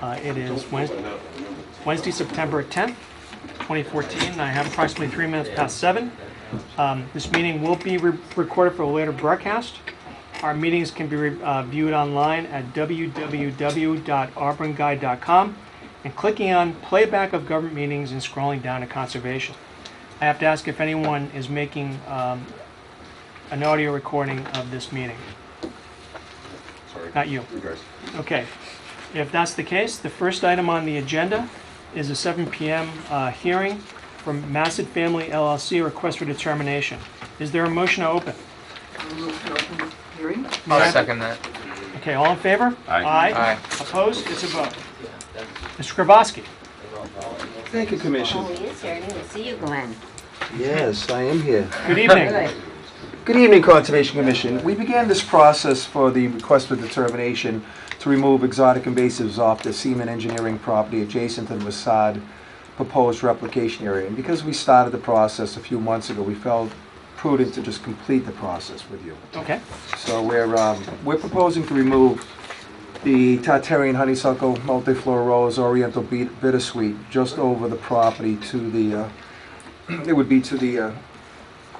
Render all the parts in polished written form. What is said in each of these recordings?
It is Wednesday, September 10th, 2014. I have approximately 3 minutes past 7. This meeting will be recorded for a later broadcast. Our meetings can be viewed online at www.auburnguide.com and clicking on Playback of Government Meetings and scrolling down to Conservation. I have to ask if anyone is making an audio recording of this meeting. Sorry. Not you. You guys. Okay. If that's the case, the first item on the agenda is a 7 p.m. Hearing from Massett Family LLC, request for determination. Is there a motion to open? Move to open hearing. I'll second that. Okay, all in favor? Aye. Aye. Opposed? It's a vote. Mr. Kravosky. Thank you, Commission. Oh, he is here. I didn't even see you, Glenn. Yes, I am here. Good evening. Good. Good evening, Conservation Commission. We began this process for the request for determination to remove exotic invasives off the Seaman Engineering property adjacent to the Masad proposed replication area. And because we started the process a few months ago, we felt prudent to just complete the process with you. Okay. So we're proposing to remove the Tartarian honeysuckle, multiflora rose, oriental bittersweet just over the property to the, it would be to the,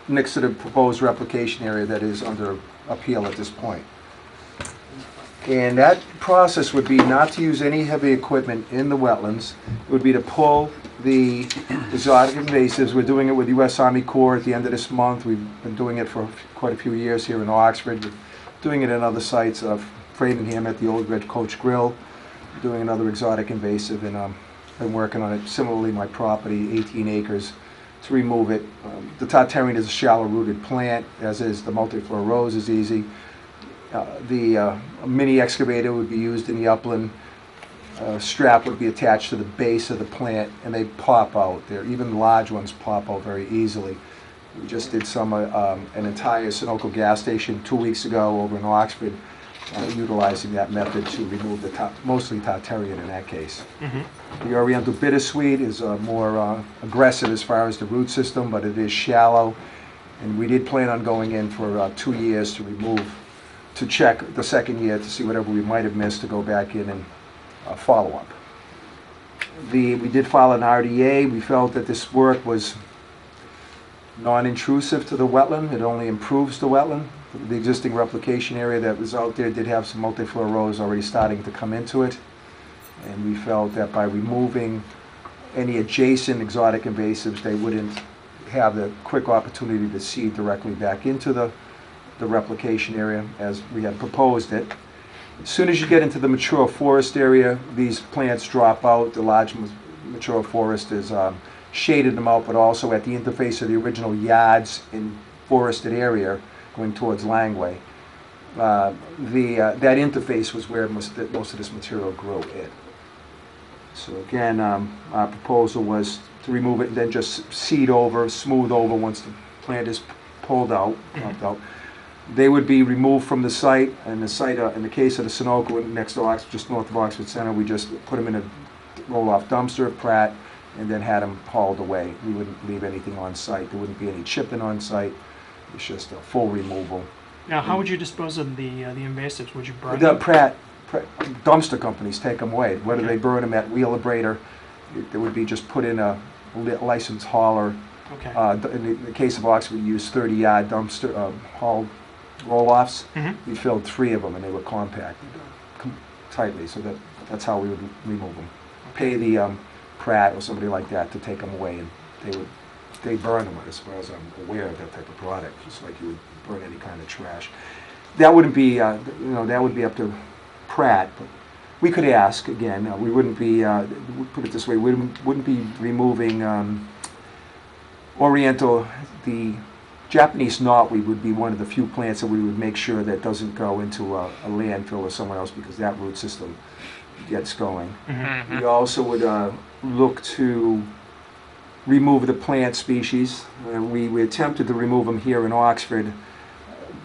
next to the proposed replication area that is under appeal at this point. And that process would be not to use any heavy equipment in the wetlands. It would be to pull the exotic invasives. We're doing it with U.S. Army Corps at the end of this month. We've been doing it for quite a few years here in Oxford. We're doing it in other sites of Framingham at the Old Red Coach Grill. Doing another exotic invasive, and been working on it. Similarly, my property, 18 acres, to remove it. The Tartarian is a shallow-rooted plant, as is the multiflora rose is easy. The mini excavator would be used in the upland. Strap would be attached to the base of the plant, and they pop out. Even large ones pop out very easily. We just did an entire Sunoco gas station 2 weeks ago over in Oxford, utilizing that method to remove mostly Tartarian in that case. Mm-hmm. The Oriental bittersweet is more aggressive as far as the root system, but it is shallow. And we did plan on going in for 2 years to check the second year to see whatever we might have missed, to go back in and follow up. We did file an RDA. We felt that this work was non-intrusive to the wetland. It only improves the wetland. The existing replication area that was out there did have some multiflora rose already starting to come into it. And we felt that by removing any adjacent exotic invasives, they wouldn't have the quick opportunity to seed directly back into the replication area as we had proposed it. As soon as you get into the mature forest area, these plants drop out. The large mature forest has shaded them out, but also at the interface of the original yards in forested area going towards Langway. That interface was where most of this material grew in. So again, our proposal was to remove it and then just seed over, smooth over once the plant is pulled out, popped out. They would be removed from the site, and the site, in the case of the Sunoco next to Oxford, just north of Oxford Center, we just put them in a roll-off dumpster, Pratt, and then had them hauled away. We wouldn't leave anything on site. There wouldn't be any chipping on site. It's just a full removal. Now, how would you dispose of the invasives? Would you burn The them? Pratt dumpster companies take them away. Whether they burn them at Wheelabrator, it would be just put in a licensed hauler. Okay. In the case of Oxford, we used 30-yard dumpster hauled roll-offs. Mm-hmm. We filled 3 of them, and they were compacted tightly, so that's how we would remove them. Pay the Pratt or somebody like that to take them away, and they burn them, as far as I'm aware of that type of product, just like you would burn any kind of trash. That wouldn't be, that would be up to Pratt, but we could ask again. We wouldn't be, put it this way, we wouldn't be removing Oriental, the Japanese knotweed would be one of the few plants that we would make sure that doesn't go into a landfill or somewhere else, because that root system gets going. Mm-hmm. We also would look to remove the plant species. We attempted to remove them here in Oxford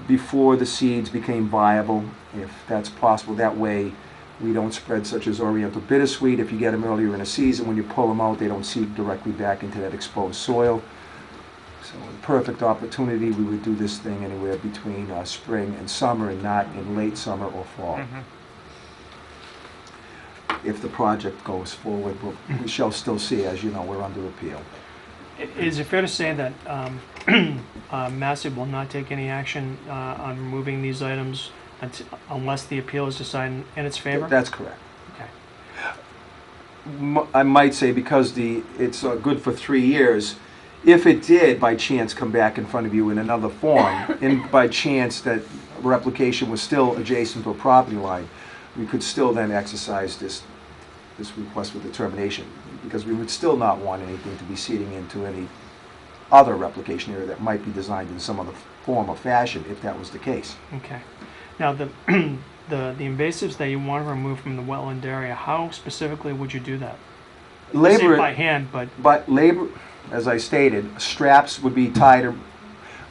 before the seeds became viable, if that's possible. That way we don't spread such as Oriental bittersweet. If you get them earlier in the season, when you pull them out, they don't seed directly back into that exposed soil. So the perfect opportunity, we would do this thing anywhere between spring and summer, and not in late summer or fall. Mm-hmm. if the project goes forward. We shall still see, as you know, we're under appeal. Is it fair to say that Massive will not take any action on removing these items unless the appeal is decided in its favor? That's correct. Okay. I might say because it's good for 3 years, if it did by chance come back in front of you in another form, and by chance that replication was still adjacent to a property line, we could still then exercise this request for determination, because we would still not want anything to be seeding into any other replication area that might be designed in some other form or fashion, if that was the case. Okay. Now, the invasives that you want to remove from the wetland area, how specifically would you do that? You say by hand, But labor, as I stated, straps would be tied.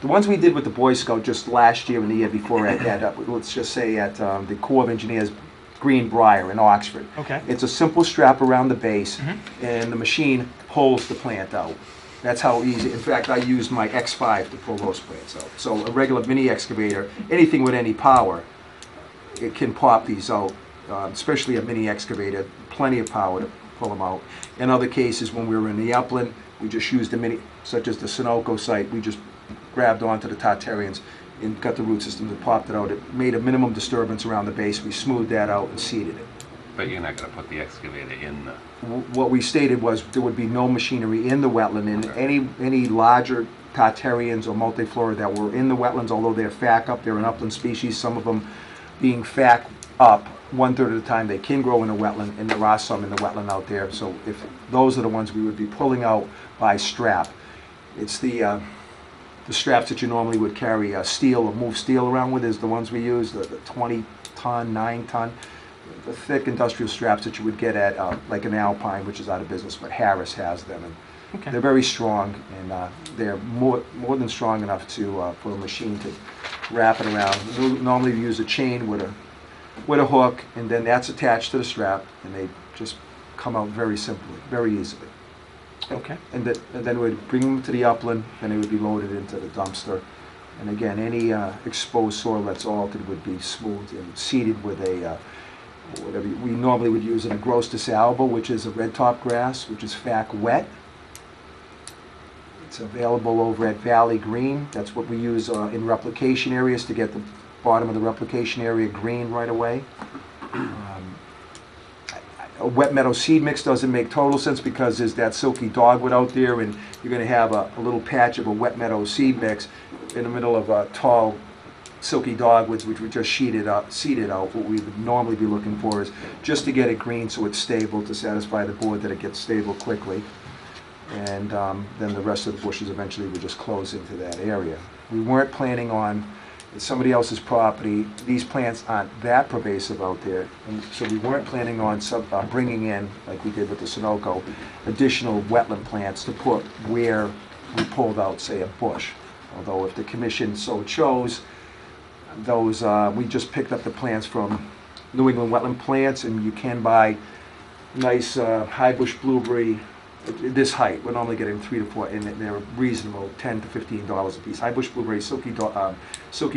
The ones we did with the Boy Scout just last year and the year before let's just say at the Corps of Engineers Greenbrier in Oxford. Okay. It's a simple strap around the base, and the machine pulls the plant out. That's how easy. In fact, I used my X5 to pull those plants out. So a regular mini excavator, anything with any power, it can pop these out, especially a mini excavator, plenty of power to pull them out. In other cases, when we were in the upland, we just used a mini, such as the Sunoco site, we just grabbed onto the Tartarians and got the root system and popped it out. It made a minimum disturbance around the base. We smoothed that out and seeded it. But you're not going to put the excavator in the... What we stated was there would be no machinery in the wetland, and any larger Tartarians or multiflora that were in the wetlands, although they're FAC up, they're an upland species, some of them being FAC up, 1/3 of the time they can grow in a wetland, and there are some in the wetland out there. So if those are the ones we would be pulling out by strap. It's the straps that you normally would carry steel or move steel around with is the ones we use, the 20-ton, 9-ton. The thick industrial straps that you would get at like an Alpine, which is out of business, but Harris has them, and Okay. they're very strong, and they're more than strong enough to for a machine to wrap it around. Normally we use a chain with a hook, and then that's attached to the strap, and they just come out very simply, very easily. Okay. And then we'd bring them to the upland, and they would be loaded into the dumpster. And again, any exposed soil that's altered would be smoothed and seeded with a whatever we normally would use in a gross dessalable, which is a red top grass, which is FAC wet. It's available over at Valley Green. That's what we use in replication areas to get the bottom of the replication area green right away. A wet meadow seed mix doesn't make total sense because there's that silky dogwood out there, and you're going to have a little patch of a wet meadow seed mix in the middle of tall silky dogwoods, which we just seeded out. What we would normally be looking for is just to get it green so it's stable, to satisfy the board that it gets stable quickly. And then the rest of the bushes eventually would just close into that area. We weren't planning on, it's somebody else's property, these plants aren't that pervasive out there, and so we weren't planning on bringing in, like we did with the Sunoco, additional wetland plants to put where we pulled out, say, a bush. Although if the commission so chose, those we just picked up the plants from New England Wetland Plants, and you can buy nice high bush blueberry this height. We're normally getting 3 to 4, and they're reasonable, $10 to $15 a piece. High bush blueberry, silky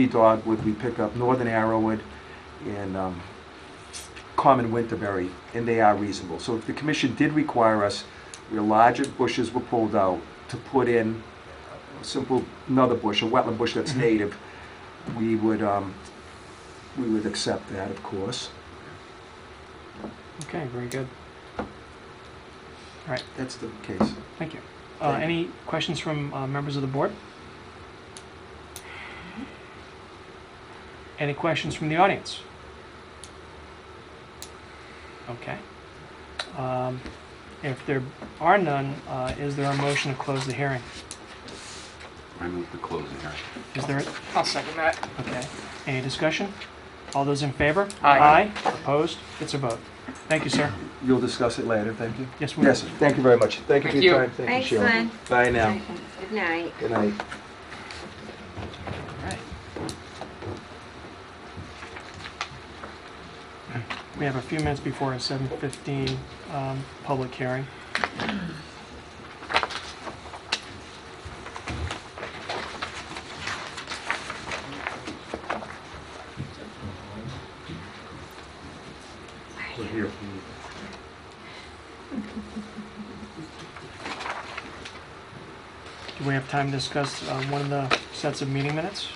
dogwood. We pick up northern arrowwood and common winterberry, and they are reasonable. So if the commission did require us, where larger bushes were pulled out, to put in a simple another bush, a wetland bush that's native, we would accept that, of course. Okay, very good. All right, That's the case. thank you. Thank you. Any questions from members of the board? Any questions from the audience? Okay. If there are none, is there a motion to close the hearing? I move to close the hearing. Is there? I'll second that. Okay. Any discussion? All those in favor? Aye. Opposed? It's a vote. Thank you, sir. You'll discuss it later, thank you. Yes, we will. Yes, thank you very much. Thank you for Thank your you. time. Thank you, Thanks, Sheila. Glenn. Bye now. Good night. Good night. We have a few minutes before a 7:15 public hearing. Do we have time to discuss one of the sets of meeting minutes?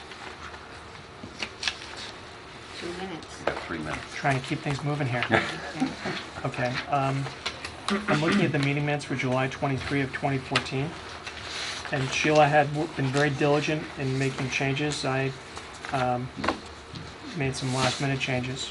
2 minutes. We got 3 minutes. Trying to keep things moving here. Okay. I'm looking at the meeting minutes for July 23 of 2014. And Sheila had been very diligent in making changes. I made some last minute changes.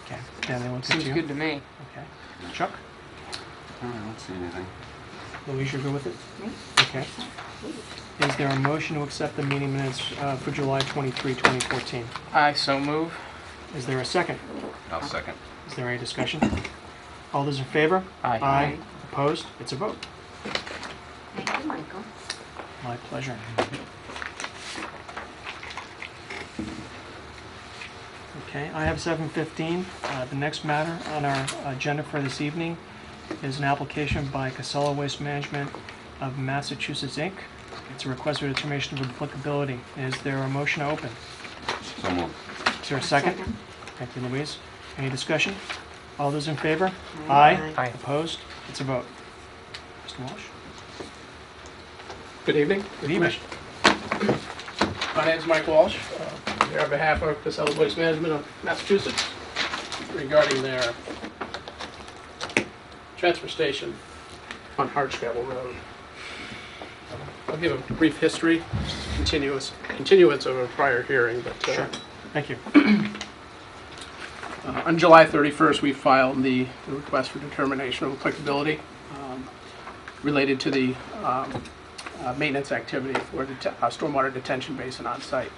Okay. Dan, they look good to Seems you? good to me. Okay. Chuck? I don't see anything. Louise, you're good with it? Me? Okay. Is there a motion to accept the meeting minutes for July 23, 2014? I so move. Is there a second? I'll second. Is there any discussion? All those in favor? Aye. Aye. Opposed? It's a vote. Thank you, Michael. My pleasure. Okay, I have 7:15. The next matter on our agenda for this evening is an application by Casella Waste Management of Massachusetts, Inc. It's a request for determination of applicability. Is there a motion to open? So moved. Is there a second? Thank you, Louise. Any discussion? All those in favor? Aye. Aye. Opposed? It's a vote. Mr. Walsh? Good evening. Good evening. My name is Mike Walsh, here on behalf of Casella Waste Management of Massachusetts regarding their transfer station on Hardscrabble Road. I'll give a brief history, continuance of a prior hearing, but Sure. Thank you. On July 31st, we filed the request for determination of applicability related to the maintenance activity for the stormwater detention basin on site.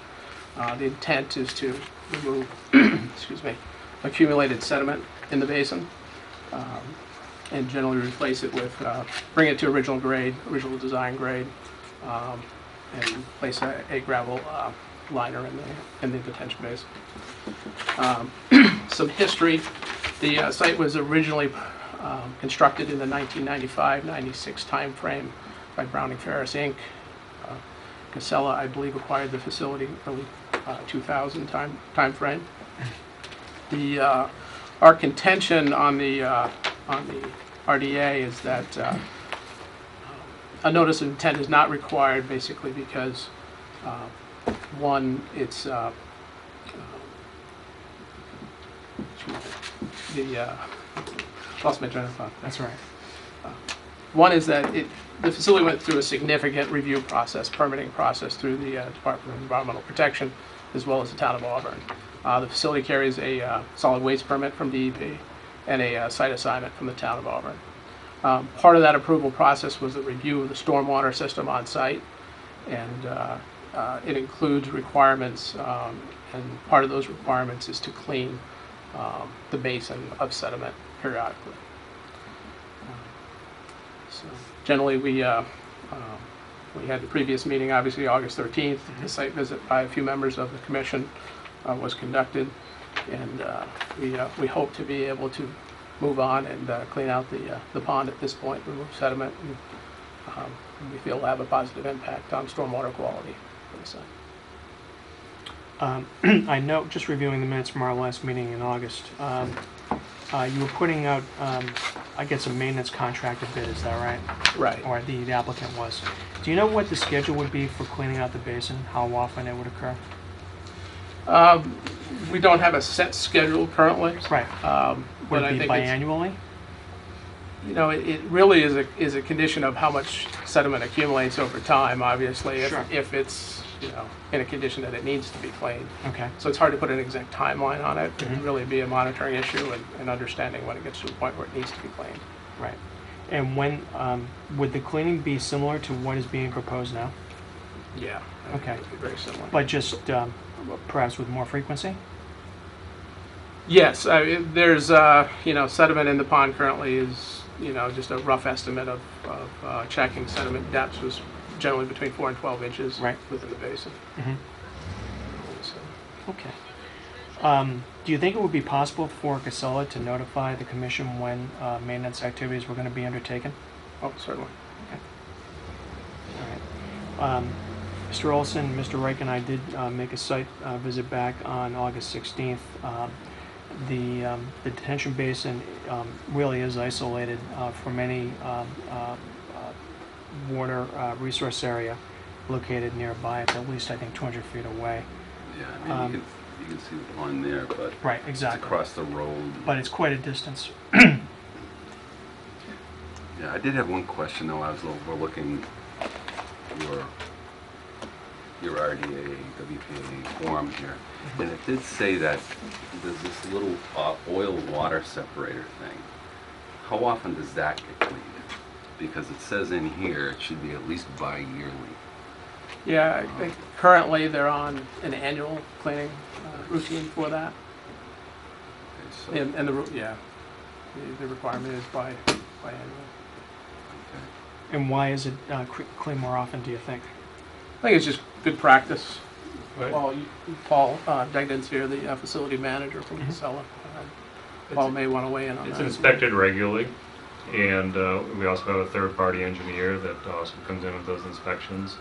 The intent is to remove, excuse me, accumulated sediment in the basin and generally replace it with, bring it to original grade, original design grade, and place a gravel liner in the detention basin. Some history. The site was originally constructed in the 1995-96 timeframe by Browning Ferris Inc. Casella, I believe, acquired the facility early 2000 timeframe. Our contention on the RDA is that a notice of intent is not required, basically because one, it's lost my train of thought. That's right. One is that the facility went through a significant review process, permitting process through the Department of Environmental Protection, as well as the town of Auburn. The facility carries a solid waste permit from DEP and a site assignment from the town of Auburn. Part of that approval process was the review of the stormwater system on site, and it includes requirements and part of those requirements is to clean the basin of sediment periodically. So generally, we had the previous meeting, obviously August 13th. The site visit by a few members of the commission was conducted, and we hope to be able to move on and clean out the pond at this point, remove sediment, and we feel will have a positive impact on stormwater quality for the site. I know, just reviewing the minutes from our last meeting in August, you were putting out, I guess, a maintenance contractor bid, is that right? Right. Or the applicant was. Do you know what the schedule would be for cleaning out the basin, how often it would occur? We don't have a set schedule currently. Right. Would But I it be think it's, biannually? you know, it really is a condition of how much sediment accumulates over time, obviously, Sure. if it's, you know, in a condition that it needs to be cleaned. Okay. So it's hard to put an exact timeline on it. It Mhm. would really be a monitoring issue and understanding when it gets to the point where it needs to be cleaned. Right. And when, would the cleaning be similar to what is being proposed now? Yeah. I think Okay. it would be very similar. But just perhaps with more frequency? Yes, there's, you know, sediment in the pond currently is, you know, just a rough estimate of checking sediment depths was generally between 4 and 12 inches Right. within the basin. Mm-hmm. So, Okay. Do you think it would be possible for Casella to notify the commission when maintenance activities were going to be undertaken? oh, certainly. All right. Mr. Olson, Mr. Reich, and I did make a site visit back on August 16th. The detention basin really is isolated from any water resource area located nearby. It's at least, I think, 200 feet away. Yeah, I mean, you can see the pond there, but Right, it's exactly. across the road. But it's quite a distance. Yeah, I did have one question though. I was overlooking your RDA, WPA form here, and it did say that there's this little oil water separator thing. How often does that get cleaned? Because it says in here it should be at least bi-yearly. Yeah, I think currently they're on an annual cleaning routine for that. Okay, so, And the requirement is biannual. okay. And why is it clean more often, do you think? I think it's just good practice. Right. Paul Degden's here, the facility manager from Casella. Paul may want to weigh in on It's that. inspected regularly, and we also have a third-party engineer that also comes in and does inspections.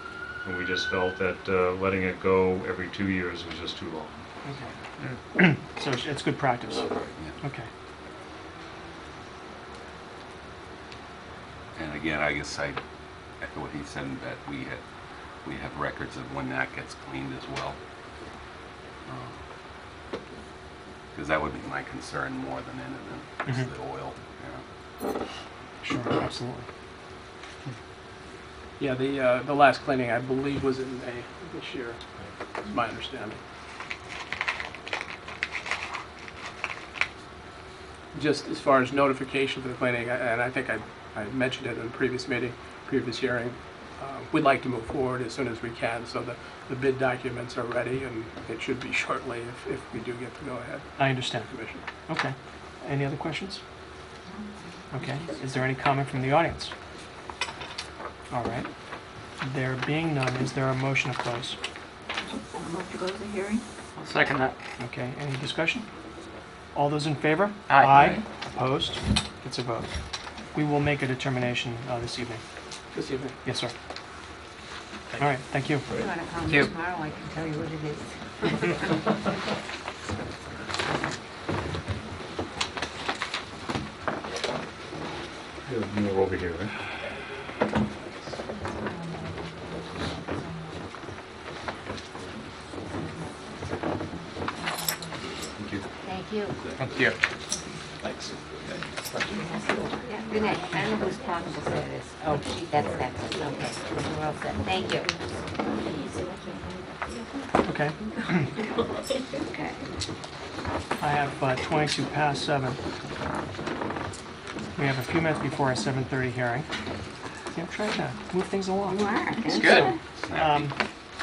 And we just felt that letting it go every 2 years was just too long. Okay. So it's good practice. Yeah. Okay. And again, I guess I echo what he said, that we have records of when that gets cleaned as well. Because that would be my concern more than anything, is the oil, you know. Sure, absolutely. Yeah, the last cleaning, I believe, was in May this year, is my understanding. Just as far as notification for the cleaning, and I think I mentioned it in the previous meeting, previous hearing, we'd like to move forward as soon as we can, so the bid documents are ready, and it should be shortly if we do get to go ahead, I understand. Commissioner. Okay. Any other questions? Okay. Is there any comment from the audience? All right. There being none, is there a motion to close? I'll move to close the hearing. I'll second that. Okay. Any discussion? All those in favor? Aye. Opposed? It's a vote. We will make a determination this evening. This evening. Yes, sir. All right. Thank you. If you want to call me tomorrow, I can tell you what it is. More over here, right? Thank you. Thank you. Thank you. Thanks. Yeah, good night. I don't know whose portable set it is. Oh, that's okay. We're all set. Thank you. Okay. Okay. I have 22 past 7. We have a few minutes before our 7:30 hearing. See, I'm trying to move things along. You are. It's good. Um,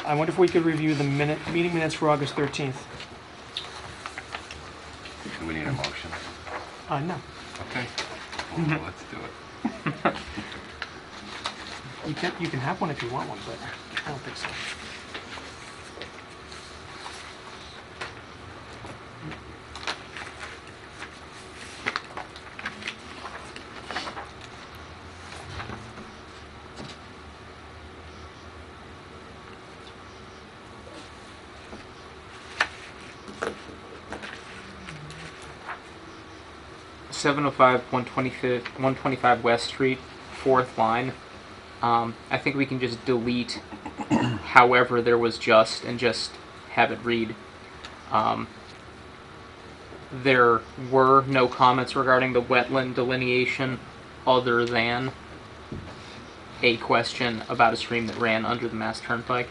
I wonder if we could review the meeting minutes for August 13th. Do we need a motion? No. Okay. Well, let's do it. You can have one if you want one, but I don't think so. .705 125 West Street, fourth line. I think we can just delete however there was just and just have it read. There were no comments regarding the wetland delineation other than a question about a stream that ran under the Mass Turnpike.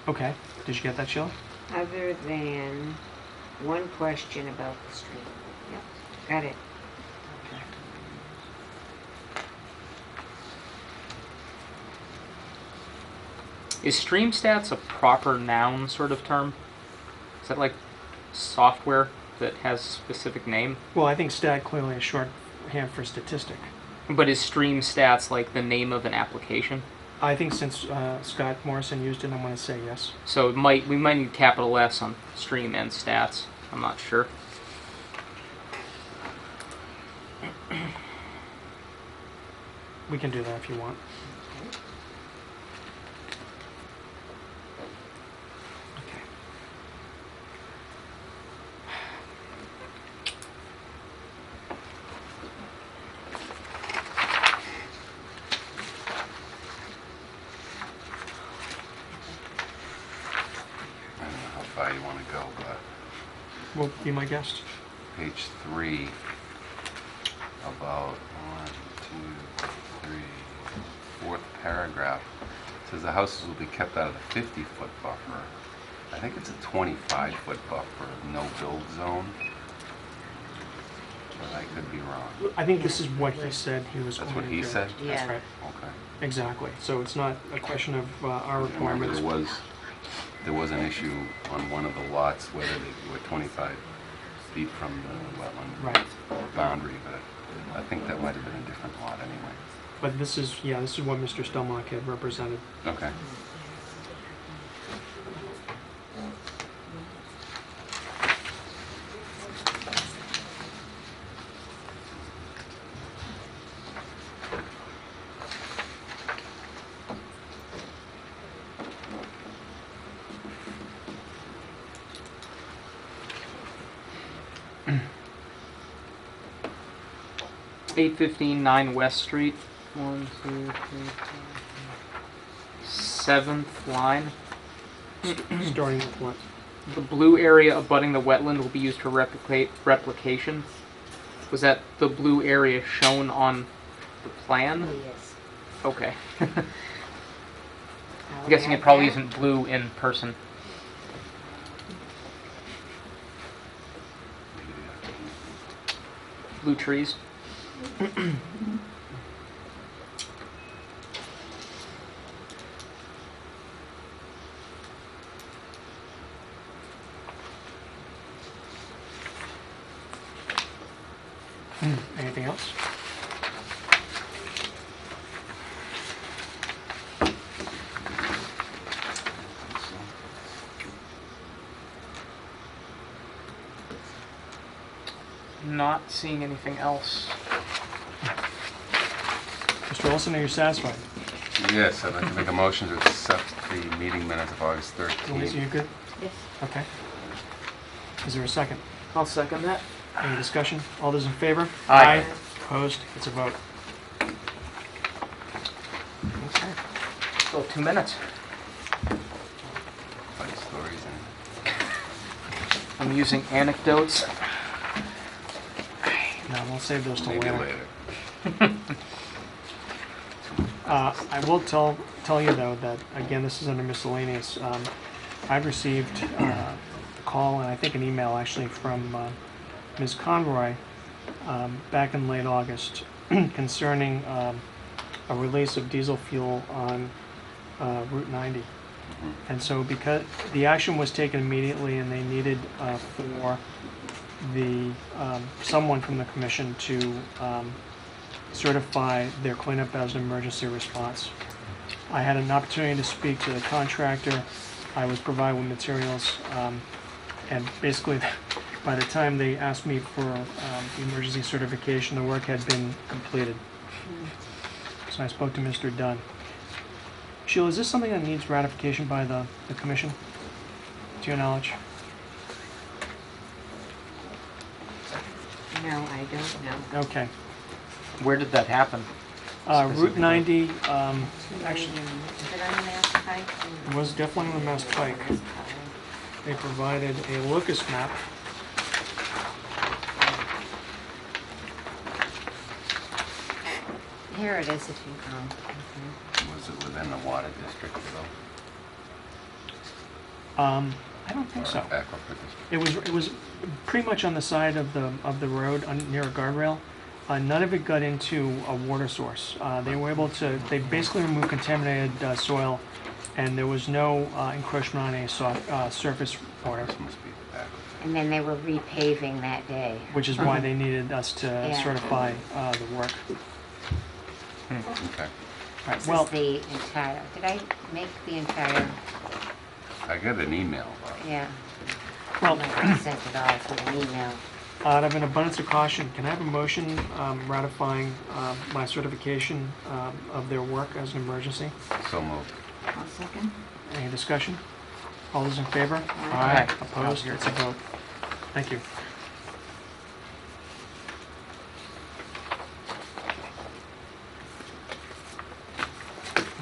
Okay. Did you get that, Sheila? Other than one question about the street. Yep, got it. Is StreamStats a proper noun sort of term? Is that like software that has a specific name? Well, I think stat clearly is shorthand for statistic. But is StreamStats like the name of an application? I think since Scott Morrison used it, I'm going to say yes. So we might need capital S on stream and stats. I'm not sure. We can do that if you want. Okay. I don't know how far you want to go, but Well, be my guest. page 3, about 1, 2, 3, fourth paragraph, says the houses will be kept out of the 50-foot buffer. I think it's a 25-foot buffer, no build zone. But I could be wrong. I think this is what he said he was That's going what to he do. said? That's Yeah. right. Okay. Exactly. So it's not a question of our Remember, requirements. there was an issue on one of the lots whether they were 25 feet from the wetland Right. boundary, but I think that might have been a different lot anyway. But this is what Mr. Stelmach had represented. Okay. Eight 9 West Street. 1, 2, 3, 4, 5. Seventh line. Starting with what? The blue area abutting the wetland will be used for replication. Was that the blue area shown on the plan? Yes. Okay. I'll I'm guessing it add probably that. isn't blue in person. Blue trees. Anything else? Not seeing anything else. Mr. Olson, are you satisfied? Yes, I'd like to make a motion to accept the meeting minutes of August Louise, are 13th. you good? Yes. Okay. Is there a second? I'll second that. Any discussion? All those in favor? Aye. Opposed? It's a vote. Okay. Still 2 minutes. Funny stories I'm using anecdotes. No, we'll save those and till maybe later. later. I will tell you though that again this is under miscellaneous. I've received a call and I think an email actually from Ms. Conroy back in late August concerning a release of diesel fuel on Route 90. And so because the action was taken immediately and they needed for the, someone from the commission to certify their cleanup as an emergency response. I had an opportunity to speak to the contractor. I was provided with materials, and basically, by the time they asked me for the emergency certification, the work had been completed. So I spoke to Mr. Dunn. Sheila, is this something that needs ratification by the commission, to your knowledge? No, I don't know. Okay. Where did that happen? Route 90, actually, Is it on the Mass Pike? it was definitely on the Mass Pike. They provided a locus map. Here it is if you go. Was it within the water district though? I don't think so. Or aquifer district? It was pretty much on the side of the road near a guardrail. None of it got into a water source. They were able to, they basically removed contaminated soil, and there was no encroachment on any surface water, This must be the aquifer. And then they were repaving that day. which is why they needed us to Yeah. certify the work. Okay. Right, This well, is the entire, did I make the entire, I got an email about it. yeah. well, No, I sent it all through an email. out of an abundance of caution, can I have a motion ratifying my certification of their work as an emergency? So moved. I'll second. Any discussion? All those in favor? Aye. Opposed? It's a vote. Thank you.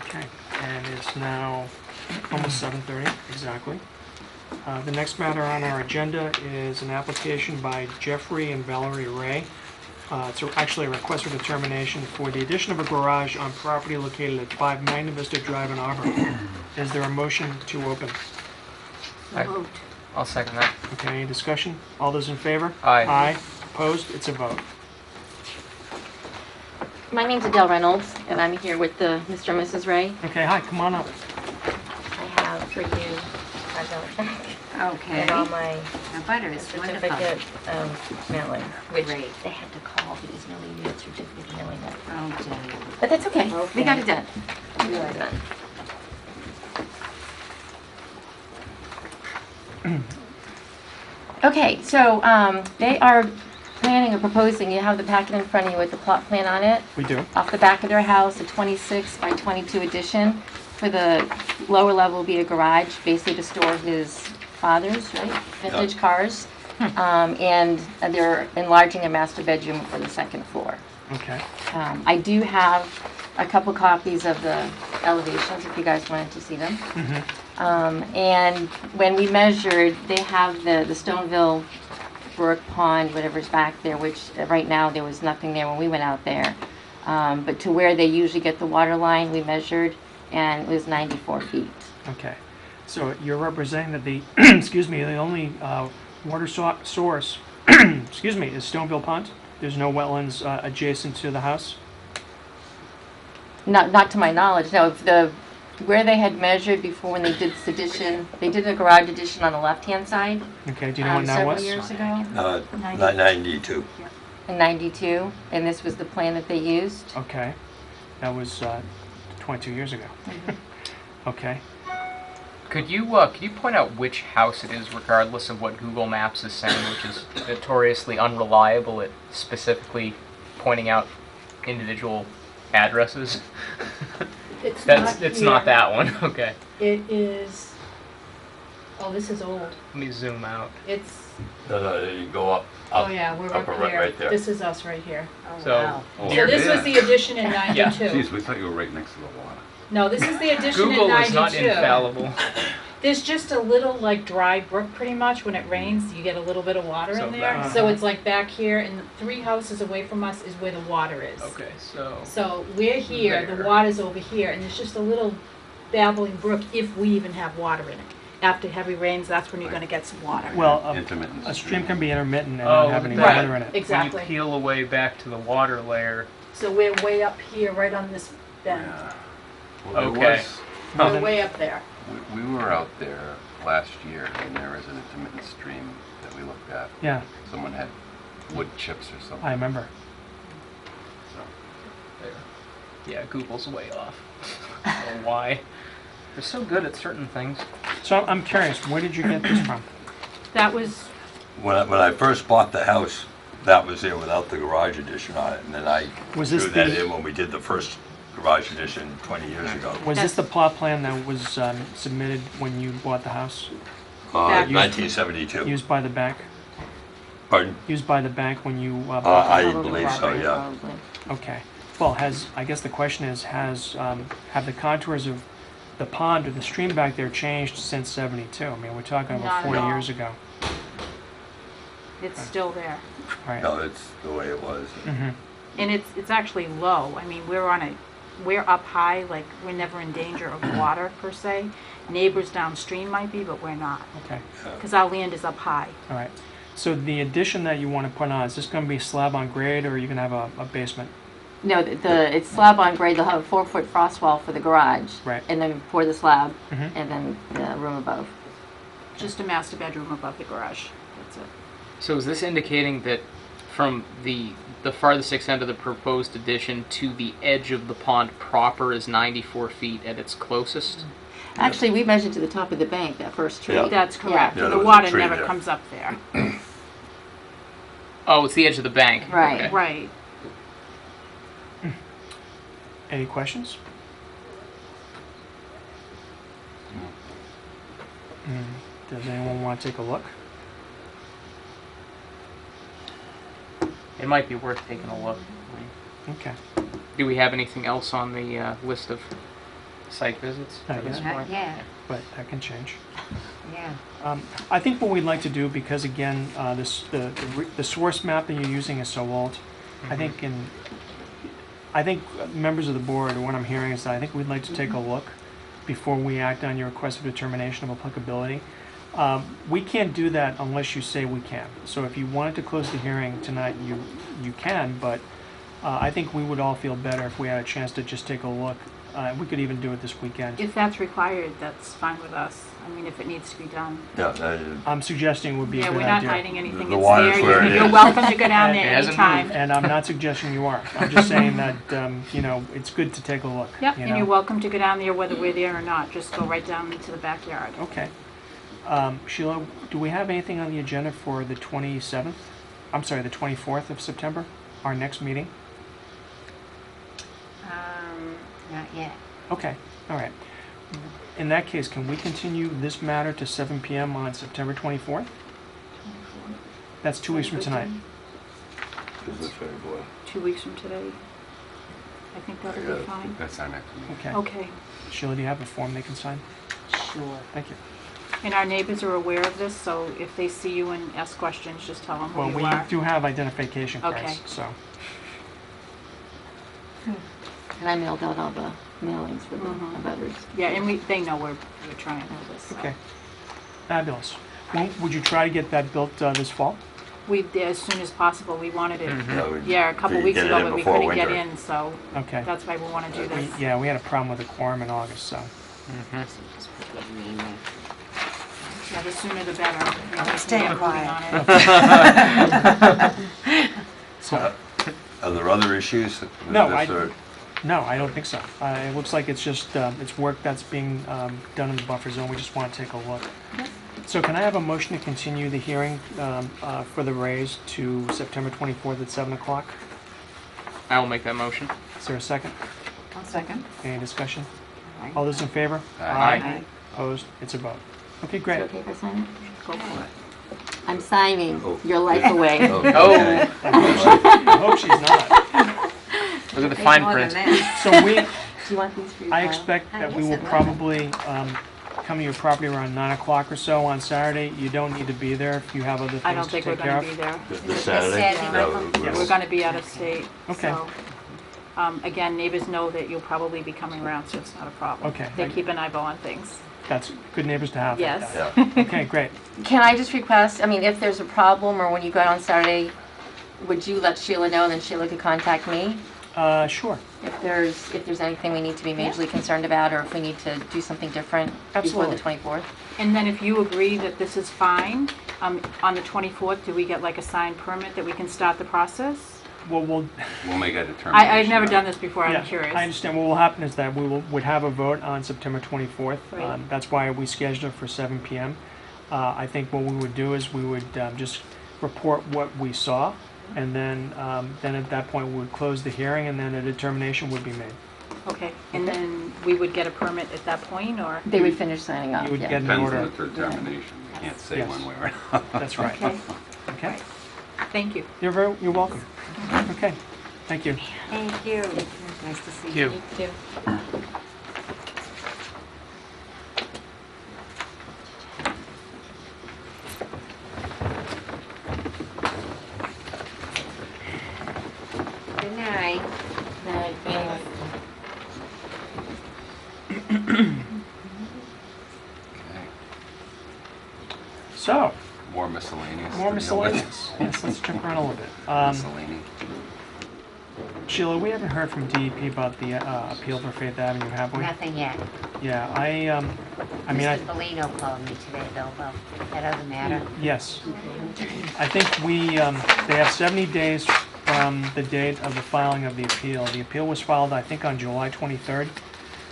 Okay, and it's now almost 7:30, exactly. The next matter on our agenda is an application by Jeffrey and Valerie Ray. It's actually a request for determination for the addition of a garage on property located at 5 Magna Vista Drive in Auburn. Is there a motion to open? Aye. So moved. I'll second that. Okay, any discussion? All those in favor? Aye. Aye. Opposed? It's a vote. My name's Adele Reynolds, and I'm here with Mr. and Mrs. Ray. Okay, hi, come on up. I have for you a note Okay. and all my Now butter is wonderful. certificate of mailing, which Great. they had to call because nobody knew the certificate of mailing it. Okay. But that's okay. We got Okay. it done. We got it done. Okay, so they are planning or proposing, you have the packet in front of you with the plot plan on it. We do. Off the back of their house, a 26 by 22 addition. For the lower level will be a garage, basically to store his father's, right, vintage cars. And they're enlarging a master bedroom for the second floor. Okay. I do have a couple copies of the elevations if you guys wanted to see them. And when we measured, they have the Stoneville Brook Pond, whatever's back there, which right now there was nothing there when we went out there. But to where they usually get the water line, we measured, and it was 94 feet. Okay. So you're representing that the, excuse me, the only water source, excuse me, is Stoneville Pond? There's no wetlands adjacent to the house? Not to my knowledge, no. Where they had measured before when they did this addition, they did a garage addition on the left-hand side. Okay, do you know when that was? Several years ago, 92. in 92, and this was the plan that they used. Okay. That was 22 years ago. Okay. Could you point out which house it is, regardless of what Google Maps is saying, which is notoriously unreliable at specifically pointing out individual addresses? It's It's not that one. Okay. It is, oh, this is old. Let me zoom out. It's, No, you go up. oh yeah, we're up right- here. right there. This is us right here. So wow. Oh, So this yeah. was the addition in Yeah. 92. Jeez, we thought you were right next to the water. No, this is the addition in 92. Google is not infallible. There's just a little like dry brook pretty much. When it rains, you get a little bit of water So in there. back- So it's like back here, and 3 houses away from us is where the water is. Okay, so So we're here, the There. water's over here, and there's just a little babbling brook if we even have water in it. After heavy rains, that's when you're going to get some water. Well, Intermittent a stream can be intermittent and Oh, not have any right. water in it. Exactly. when you peel away back to the water layer, So we're way up here, right on this bend. Well, there Okay. was- Well, We're then- way up there. We were out there last year, and there is an intermittent stream that we looked at. Yeah, Someone had wood chips or something. I remember. Yeah, Google's way off. I don't know why. They're so good at certain things. So I'm curious, where did you get this from? That was, When I first bought the house, that was there without the garage addition on it, and then I Was threw this that the- in when we did the first garage addition 20 years ago. Was this the plot plan that was submitted when you bought the house? Back- 1972. Used by the bank? Pardon? Used by the bank when you bought the I house? believe so, yeah. Probably. Okay. Well, I guess the question is, have the contours of the pond or the stream back there changed since 72? I mean, we're talking Not about at 40 all. years ago. it's still there. All right. No, it's the way it was. Mm-hmm. And it's actually low. I mean, we're up high, like, we're never in danger of water per se. Neighbors downstream might be, but we're not, Okay. because our land is up high. All right. So the addition that you want to put on, is this going to be slab on grade, or are you going to have a basement? No, it's slab on grade. They'll have a 4-foot frost wall for the garage. Right. And then pour the slab, Mhm. and then the room above. Just a master bedroom above the garage. That's it. So is this indicating that from the farthest extent of the proposed addition to the edge of the pond proper is 94 feet at its closest? Actually, we measured to the top of the bank, that first tree. Yeah. That's correct. Yeah, there The was a water tree never there. comes up there. Oh, it's the edge of the bank. Right. Okay. Right. Any questions? Does anyone want to take a look? It might be worth taking a look. Okay. Do we have anything else on the list of site visits? Not for this yet. Not point? yet, But that can change. yeah. I think what we'd like to do, because again, the source map that you're using is so old, I think members of the board, what I'm hearing is that I think we'd like to take a look before we act on your request for determination of applicability. We can't do that unless you say we can. So if you wanted to close the hearing tonight, you can, but I think we would all feel better if we had a chance to just take a look. We could even do it this weekend. If that's required, that's fine with us. I mean, if it needs to be done. Yeah, I'm suggesting it would be a Yeah, good we're not idea. hiding anything. The It's water's there. where it You're is. welcome to go down It there hasn't anytime. moved. And I'm not suggesting you are. I'm just saying that, it's good to take a look. Yep, you and know? you're welcome to go down there whether we're there or not. Just go right down into the backyard. Okay. Sheila, do we have anything on the agenda for the 27th? I'm sorry, the 24th of September, our next meeting? Not yet. Okay, all right. In that case, can we continue this matter to 7 p.m. on September 24th? That's 2 weeks from tonight. Business fair, boy. 2 weeks from today. I think that'll be fine. That's our next meeting. Okay. Okay. Sheila, do you have a form they can sign? Sure. Thank you. And our neighbors are aware of this, so if they see you and ask questions, just tell them Well, who we you are. do have identification cards, Okay. so. And I mailed out all the mailings for the Mhm. abutters. Yeah, and they know we're trying to do this. So. Okay. Fabulous. Well, would you try to get that built this fall? We did as soon as possible. We wanted it, Yeah, a couple you weeks get it ago, in but we before couldn't get winter. in, so Okay. that's why we want to do this. Yeah, we had a problem with the quorum in August, so. Just put your name there. Yeah, the sooner the better. We can staying get moving quiet. on it. So, Are there other issues with No, this, or? no, I don't think so. It looks like it's just, it's work that's being done in the buffer zone. We just want to take a look. So can I have a motion to continue the hearing for the raise to September 24th at 7 o'clock? I will make that motion. Is there a second? One second. Any discussion? Aye. All those in favor? Aye. Opposed? It's a vote. Okay, Is it great. okay if I sign it? Go for it. I'm signing Oh. your life away. Oh, I hope she's not. look at the Take fine more print. than that. So Do you want these for your I file? expect that Hi, we will yes, I'm probably come to your property around 9 o'clock or so on Saturday. You don't need to be there if you have other I don't things to think we're take care going to of. be there. This Saturday? Saturday, No, Michael? Yeah, we're going to be out of state. Okay. So, again, neighbors know that you'll probably be coming around, so it's not a problem. Okay. They keep an eyeball on things. That's good neighbors to have. like Yes. that. Yeah. Okay, great. Can I just request, I mean, if there's a problem or when you go out on Saturday, would you let Sheila know and then Sheila could contact me? Sure. if there's anything we need to be majorly concerned about, or if we need to do something different before the Absolutely. 24th. And then if you agree that this is fine, on the 24th, do we get like a signed permit that we can start the process? Well, We'll make a determination. I've never done this before, yeah, I'm curious. I understand. What will happen is that we would have a vote on September 24th. Right. That's why we scheduled it for 7 p.m. I think what we would do is we would just report what we saw, and then at that point we would close the hearing, and then a determination would be made. Okay, and then we would get a permit at that point, or? They would finish signing up, You would yeah. get an Depends on order. the determination. You can't say Yes. one way or another. That's right. Okay, Okay. thank you. You're welcome. Okay. Thank you. Thank you. Nice to see you. Me too. Good night. Right, thanks. Okay. So, More miscellaneous. more to deal with. miscellaneous. Yes, let's jump around a little bit. Miscellaneous. Sheila, we haven't heard from DEP about the appeal for Faith Avenue, have we? Nothing yet. Yeah, I mean, Mr. Bellino called me today, though, about that other matter. yes. I think they have 70 days from the date of the filing of the appeal. The appeal was filed, I think, on July 23rd.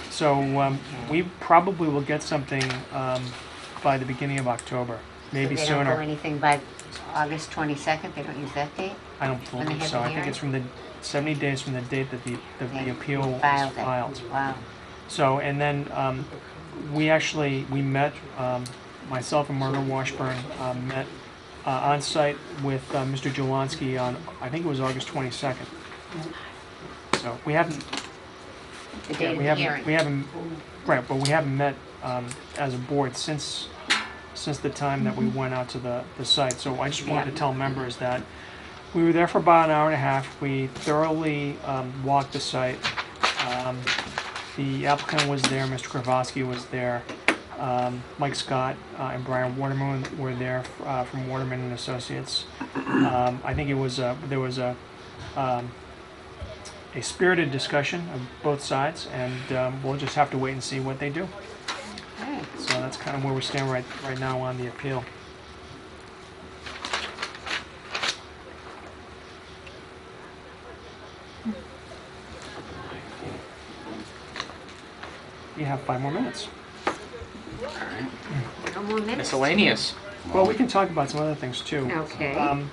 So we probably will get something by the beginning of October, maybe So they don't go sooner. anything by August 22nd? They don't use that date? I don't when they believe have so. the I think hearing? it's from the 70 days from the date that the They appeal was filed it. filed. Wow. So, and then we met, myself and Margaret Washburn met on site with Mr. Jolonsky on, I think it was August 22nd. So we haven't, The yeah, date of we the haven't, hearing. we haven't, right, but we haven't met as a board since the time that we went out to the site. So I just wanted to tell members that we were there for about an hour and a half. We thoroughly walked the site. The applicant was there, Mr. Kravosky was there, Mike Scott and Brian Waterman were there from Waterman and Associates. I think there was a spirited discussion of both sides, and we'll just have to wait and see what they do. Okay. So that's kind of where we stand right now on the appeal. You have 5 more minutes. No more minutes? Miscellaneous. Well, we can talk about some other things too. Okay.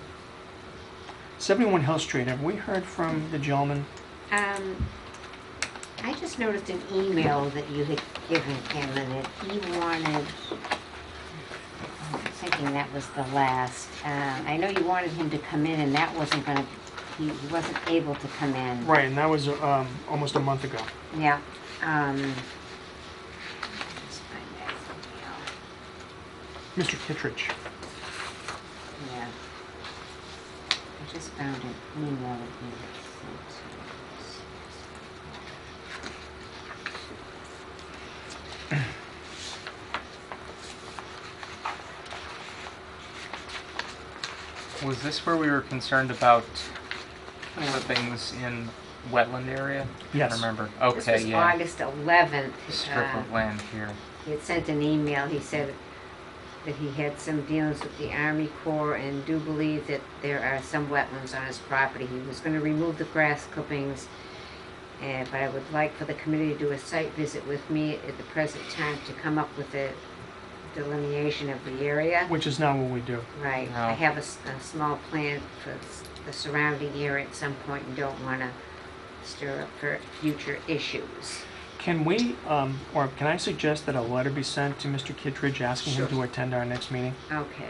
71 Hill Street, have we heard from the gentleman? I just noticed an email that you had given him, and he wanted, I'm thinking that was the last. I know you wanted him to come in, and that wasn't gonna, he wasn't able to come in. Right, and that was almost a month ago. Yeah. Just find that email. Mr. Kittredge. Yeah. I just found an email that he had sent to Was this where we were concerned about the Yeah. things in wetland area? Yes. I remember. This Okay, was yeah. August 11th. Strip of land here. He had sent an email. He said that he had some dealings with the Army Corps and do believe that there are some wetlands on his property. He was going to remove the grass clippings, but I would like for the committee to do a site visit with me at the present time to come up with a delineation of the area. Which is not what we do. Right. No. I have a small plan for the surrounding area at some point and don't want to stir up for future issues. Can we, or can I suggest that a letter be sent to Mr. Kittredge asking him to attend our next meeting? Okay.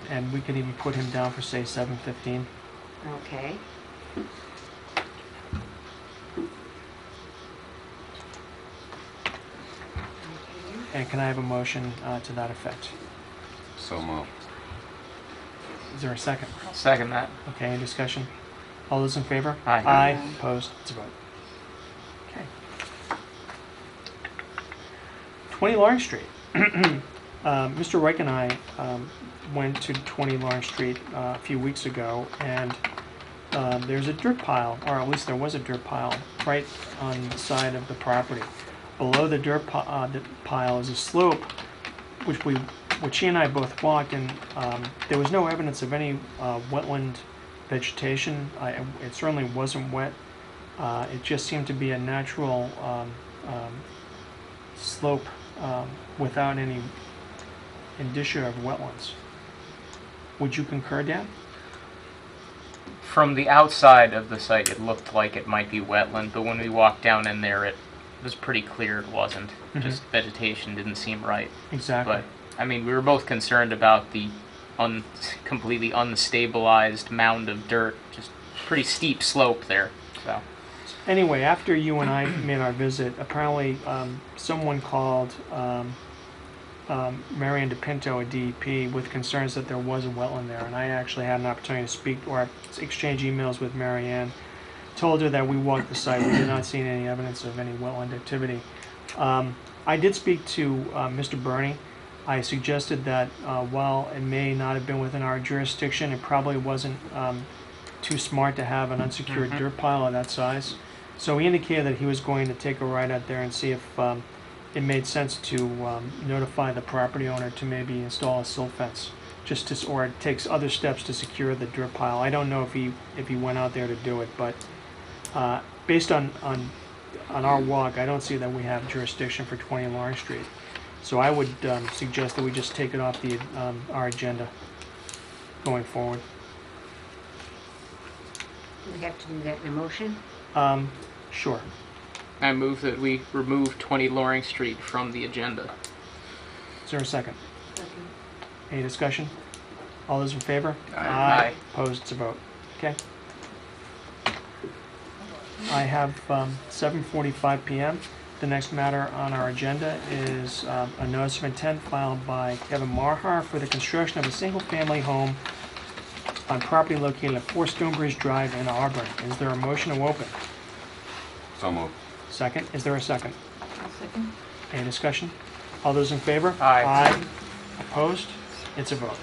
And we could even put him down for, say, 7:15. Okay. And can I have a motion to that effect? So moved. Is there a second? I'll second that. Okay, any discussion? All those in favor? Aye. Aye, opposed, it's a vote. Okay. 20 Lawrence Street. Mr. Reich and I went to 20 Lawrence Street a few weeks ago, and there's a dirt pile, or at least there was a dirt pile, right on the side of the property. Below the dirt pile is a slope, which he and I both walked, and there was no evidence of any wetland vegetation. It certainly wasn't wet. It just seemed to be a natural slope without any indicia of wetlands. Would you concur, Dan? From the outside of the site, it looked like it might be wetland, but when we walked down in there, it was pretty clear it wasn't. Just vegetation didn't seem right. Exactly. But, I mean, we were both concerned about the completely unstabilized mound of dirt, just pretty steep slope there, so. Anyway, after you and I made our visit, apparently someone called Marianne DePinto at DEP with concerns that there was a wetland there, and I actually had an opportunity to speak or exchange emails with Marianne. Told her that we walked the site, we did not see any evidence of any wetland activity. I did speak to Mr. Burney. I suggested that while it may not have been within our jurisdiction, it probably wasn't too smart to have an unsecured dirt pile of that size. So he indicated that he was going to take a ride out there and see if it made sense to notify the property owner to maybe install a silt fence, or it takes other steps to secure the dirt pile. I don't know if he went out there to do it, but based on our walk, I don't see that we have jurisdiction for 20 Lawrence Street. So I would suggest that we just take it off our agenda going forward. Do we have to do that in a motion? Sure. I move that we remove 20 Loring Street from the agenda. Is there a second? Any discussion? All those in favor? Aye. Opposed? It's a vote. Okay. I have 7:45 p.m. The next matter on our agenda is a notice of intent filed by Kevin Marhar for the construction of a single-family home on property located at 4 Stonebridge Drive in Auburn. Is there a motion to open? So moved. Second. Is there a second? I'll second. Any discussion? All those in favor? Aye. Aye. Opposed? It's a vote.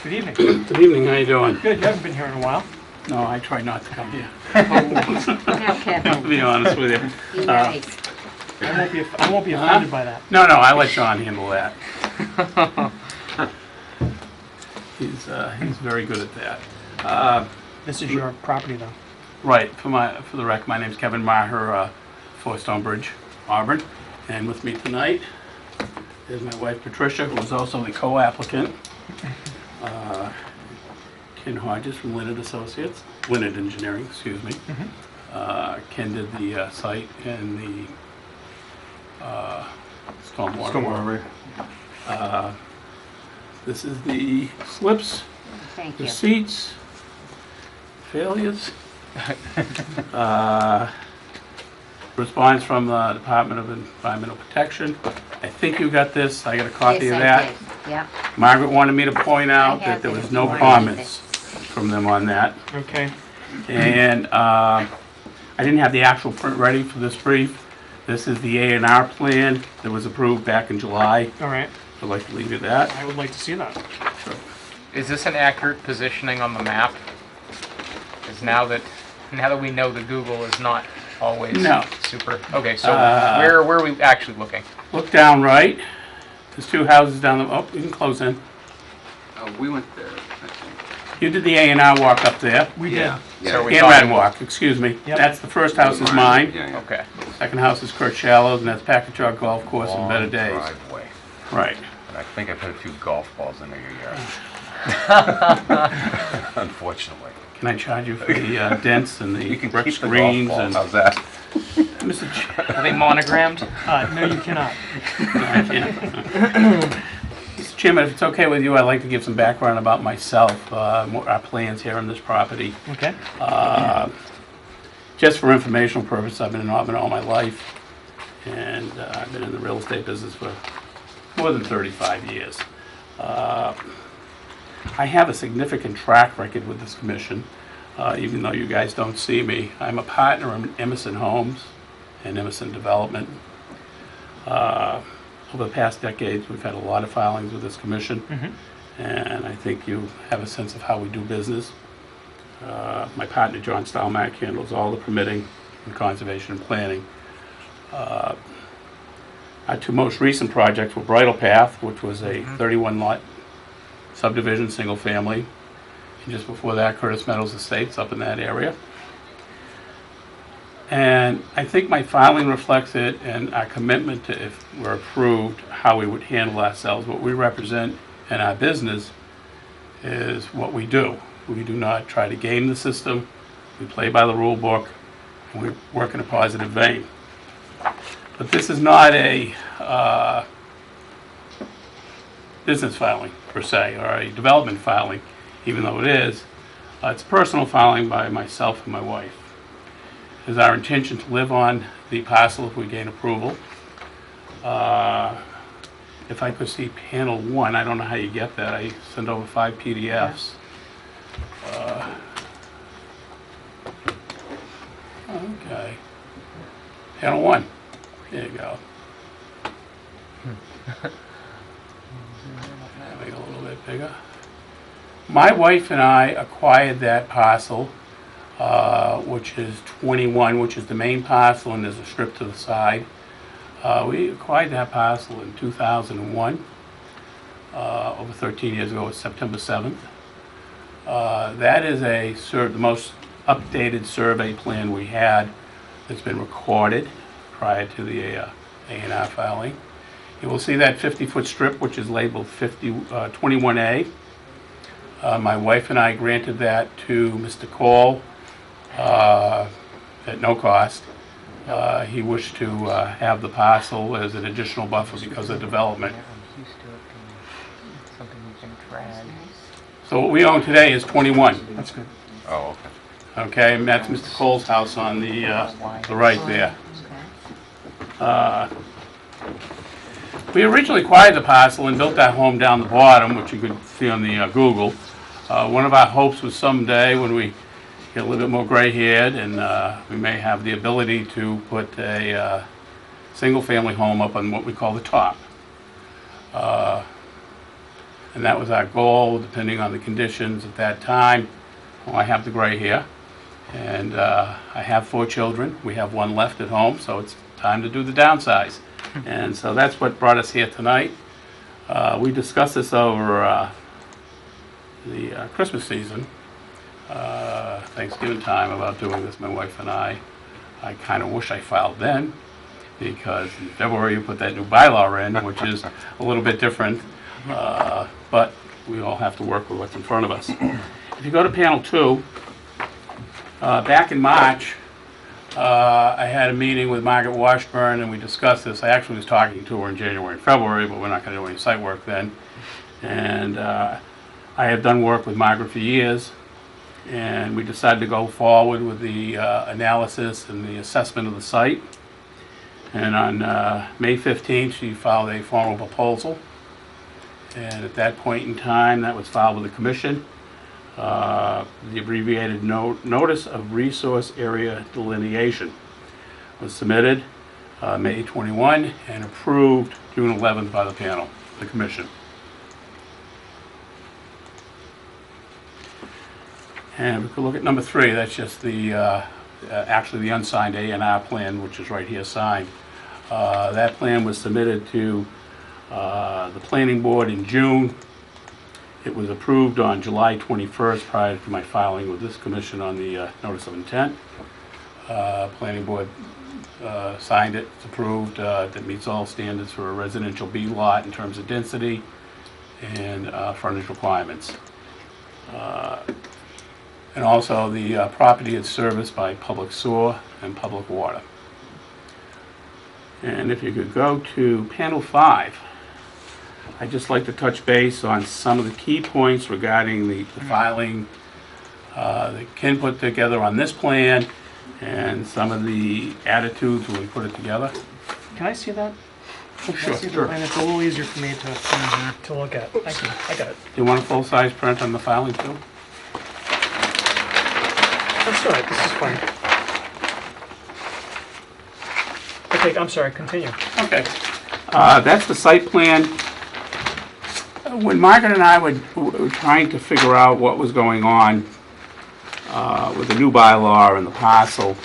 Good evening. Good evening, how you doing? Good. You haven't been here in a while. No, I try not to come here, No, Kevin. to be honest with you. Be nice. I won't be offended by that. No, I let John handle that. He's very good at that. This is your property, though. Right, for the rec, my name's Kevin Maher, 4 Stonebridge, Auburn. And with me tonight is my wife Patricia, who is also the co-applicant. Ken Hodges from Leonard Associates, Leonard Engineering, excuse me. Ken did the site and the stormwater. This is the slips, Thank the you. seats, failures. Response from the Department of Environmental Protection. I think you got this. I got a copy Yes, of I that. did. Yeah. Margaret wanted me to point out I that have there it was if no you want comments from them on that. Okay. And I didn't have the actual print ready for this brief. This is the A&R plan that was approved back in July. All right. I'd like to leave you that. I would like to see that. Is this an accurate positioning on the map? Because now that we know that Google is not always No. super. Okay, so where are we actually looking? Look down right. There's 2 houses down the, oh, you can close in. We went there, I think. You did the A&R walk up there. We Yeah. So we And thought- Red Walk, excuse me. Yep. That's the first house is mine. Yeah. Okay. Second house is Kurt Shallows, and that's Packagug Golf Course and Better Days. Driveway. Right. And I think I put a few golf balls in your yard. Unfortunately. Can I charge you for the dents and the You can brick keep the golf screens balls. and How's that? Mr. Chair? Are they monogrammed? No, you cannot. I can't. Mr. Chairman, if it's okay with you, I'd like to give some background about myself, our plans here on this property. Okay. Just for informational purposes, I've been in Auburn all my life, and I've been in the real estate business for more than 35 years. I have a significant track record with this commission, even though you guys don't see me. I'm a partner in Emerson Homes, and Emerson Development. Over the past decades, we've had a lot of filings with this commission, and I think you have a sense of how we do business. My partner, John Stalmack, handles all the permitting and conservation and planning. Our two most recent projects were Bridle Path, which was a 31-lot subdivision, single family, and just before that, Curtis Meadows Estates up in that area. And I think my filing reflects it, and our commitment to, if we're approved, how we would handle ourselves. What we represent in our business is what we do. We do not try to game the system. We play by the rule book, and we work in a positive vein. But this is not a business filing, per se, or a development filing, even though it is. It's personal filing by myself and my wife. It is our intention to live on the parcel if we gain approval. If I could see panel 1, I don't know how you get that. I send over 5 PDFs. Okay. Panel 1. There you go. Make it a little bit bigger. My wife and I acquired that parcel, which is 21, which is the main parcel, and there's a strip to the side. We acquired that parcel in 2001, over 13 years ago. It's September 7th. That is the most updated survey plan we had that's been recorded prior to the A&R filing. You will see that 50-foot strip, which is labeled 21A. My wife and I granted that to Mr. Cole at no cost. He wished to have the parcel as an additional buffer because of development. So what we own today is 21. That's good. Oh, okay. Okay, and that's Mr. Cole's house on the right there. We originally acquired the parcel and built that home down the bottom, which you could see on the Google. One of our hopes was someday when we get a little bit more gray-haired and we may have the ability to put a single-family home up on what we call the top. And that was our goal, depending on the conditions at that time. Well, I have the gray hair, and I have 4 children. We have 1 left at home, so it's time to do the downsize. And so that's what brought us here tonight. We discussed this over the Christmas season, Thanksgiving time, about doing this, my wife and I. I kind of wish I filed then, because in February you put that new bylaw in, which is a little bit different, but we all have to work with what's in front of us. If you go to panel 2, back in March, I had a meeting with Margaret Washburn and we discussed this. I actually was talking to her in January and February, but we're not going to do any site work then. And I have done work with Margaret for years, and we decided to go forward with the analysis and the assessment of the site. And on May 15th, she filed a formal proposal. And at that point in time, that was filed with the commission. The abbreviated Notice of Resource Area Delineation was submitted May 21 and approved June 11th by the panel, the commission. And we could look at number 3. That's just the actually the unsigned A&R plan, which is right here signed. That plan was submitted to the planning board in June. It was approved on July 21st prior to my filing with this commission on the notice of intent. Planning board signed it, it's approved. That meets all standards for a residential B lot in terms of density and frontage requirements. And also the property is serviced by public sewer and public water. And if you could go to panel 5, I'd just like to touch base on some of the key points regarding the filing that Ken put together on this plan and some of the attitudes when we put it together. Can I see that? Oh, Can I see the plan? It's a little easier for me to look at. Thank you. I got it. Do you want a full-size print on the filing too? That's all right. This is fine. Okay, I'm sorry, continue. Okay. That's the site plan. When Margaret and I were trying to figure out what was going on with the new bylaw and the parcel,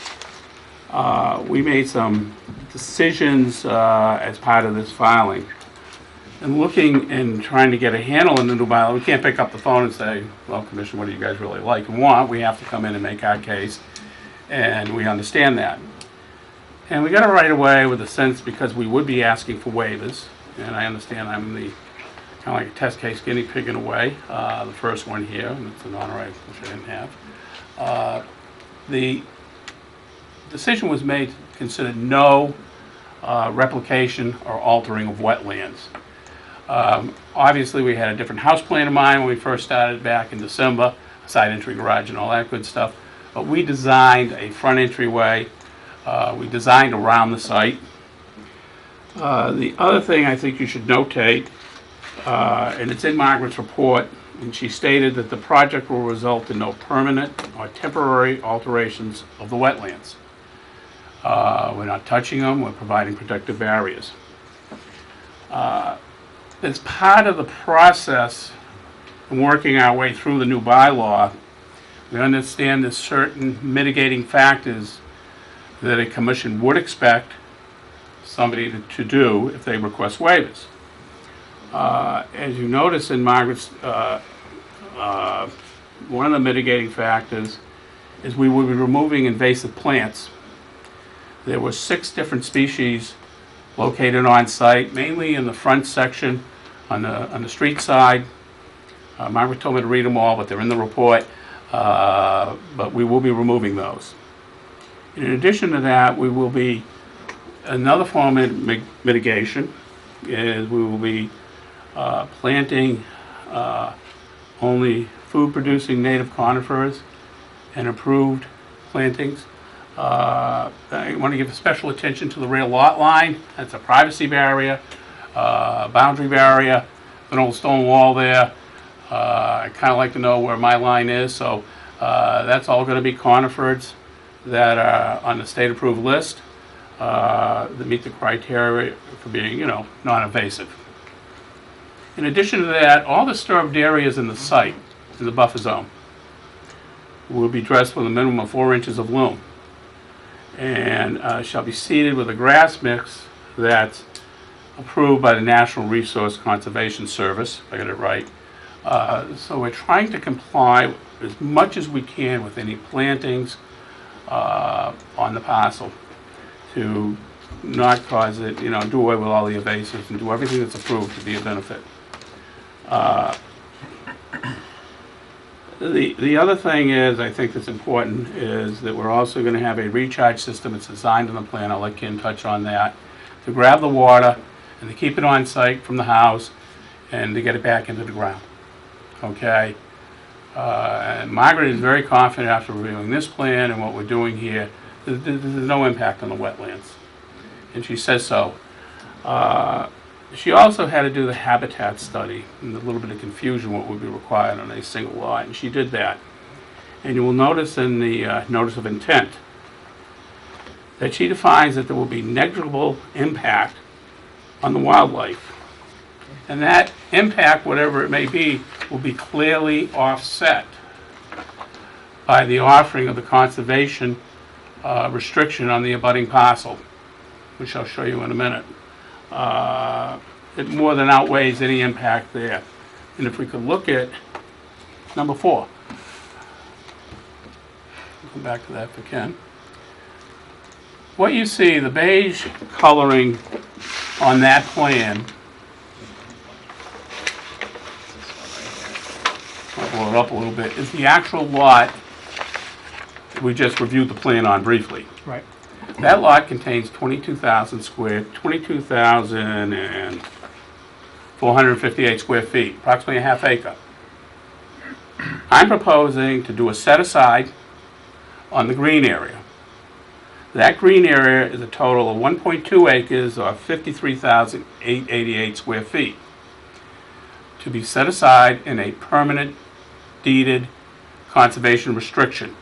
we made some decisions as part of this filing. And looking and trying to get a handle on the new bylaw, we can't pick up the phone and say, well, Commissioner, what do you guys really like and want? We have to come in and make our case, and we understand that. And we got it right away with a sense because we would be asking for waivers, and I understand I'm the kind of like a test case guinea pig in a way, the first one here, and it's an honor I wish I didn't have. The decision was made to consider no replication or altering of wetlands. Obviously, we had a different house plan in mind when we first started back in December, side entry garage and all that good stuff. But we designed a front entryway. We designed around the site. The other thing I think you should notate, and it's in Margaret's report, and she stated that the project will result in no permanent or temporary alterations of the wetlands. We're not touching them, we're providing protective barriers. As part of the process in working our way through the new bylaw, we understand there's certain mitigating factors that a commission would expect somebody to do if they request waivers. As you notice in Margaret's, one of the mitigating factors is we will be removing invasive plants. There were 6 different species located on site, mainly in the front section on the street side. Margaret told me to read them all, but they're in the report. But we will be removing those. In addition to that, we will be, another form of mitigation is we will be planting only food-producing native conifers and approved plantings. I want to give special attention to the rear lot line. That's a privacy barrier, boundary barrier, an old stone wall there. I kind of like to know where my line is, so that's all going to be conifers that are on the state-approved list that meet the criteria for being, non-invasive. In addition to that, all disturbed areas in the site, in the buffer zone, will be dressed with a minimum of 4 inches of loam, and shall be seeded with a grass mix that's approved by the National Resource Conservation Service, if I got it right. So we're trying to comply as much as we can with any plantings on the parcel to not cause it, do away with all the invasives and do everything that's approved to be a benefit. The other thing is, I think that's important, is that we're also going to have a recharge system. It's designed in the plan. I'll let Ken touch on that, to grab the water and to keep it on site from the house and to get it back into the ground. Okay? And Margaret is very confident after reviewing this plan and what we're doing here, there's no impact on the wetlands. And she says so. She also had to do the habitat study, and a little bit of confusion what would be required on a single lot, and she did that. And you will notice in the notice of intent that she defines that there will be negligible impact on the wildlife. And that impact, whatever it may be, will be clearly offset by the offering of the conservation restriction on the abutting parcel, which I'll show you in a minute. It more than outweighs any impact there. And if we could look at number 4. Come back to that for Ken. What you see, the beige coloring on that plan, I'll blow it up a little bit, is the actual lot we just reviewed the plan on briefly. Right. That lot contains 22,458 square feet, approximately a half acre. I'm proposing to do a set aside on the green area. That green area is a total of 1.2 acres or 53,888 square feet to be set aside in a permanent deeded conservation restriction.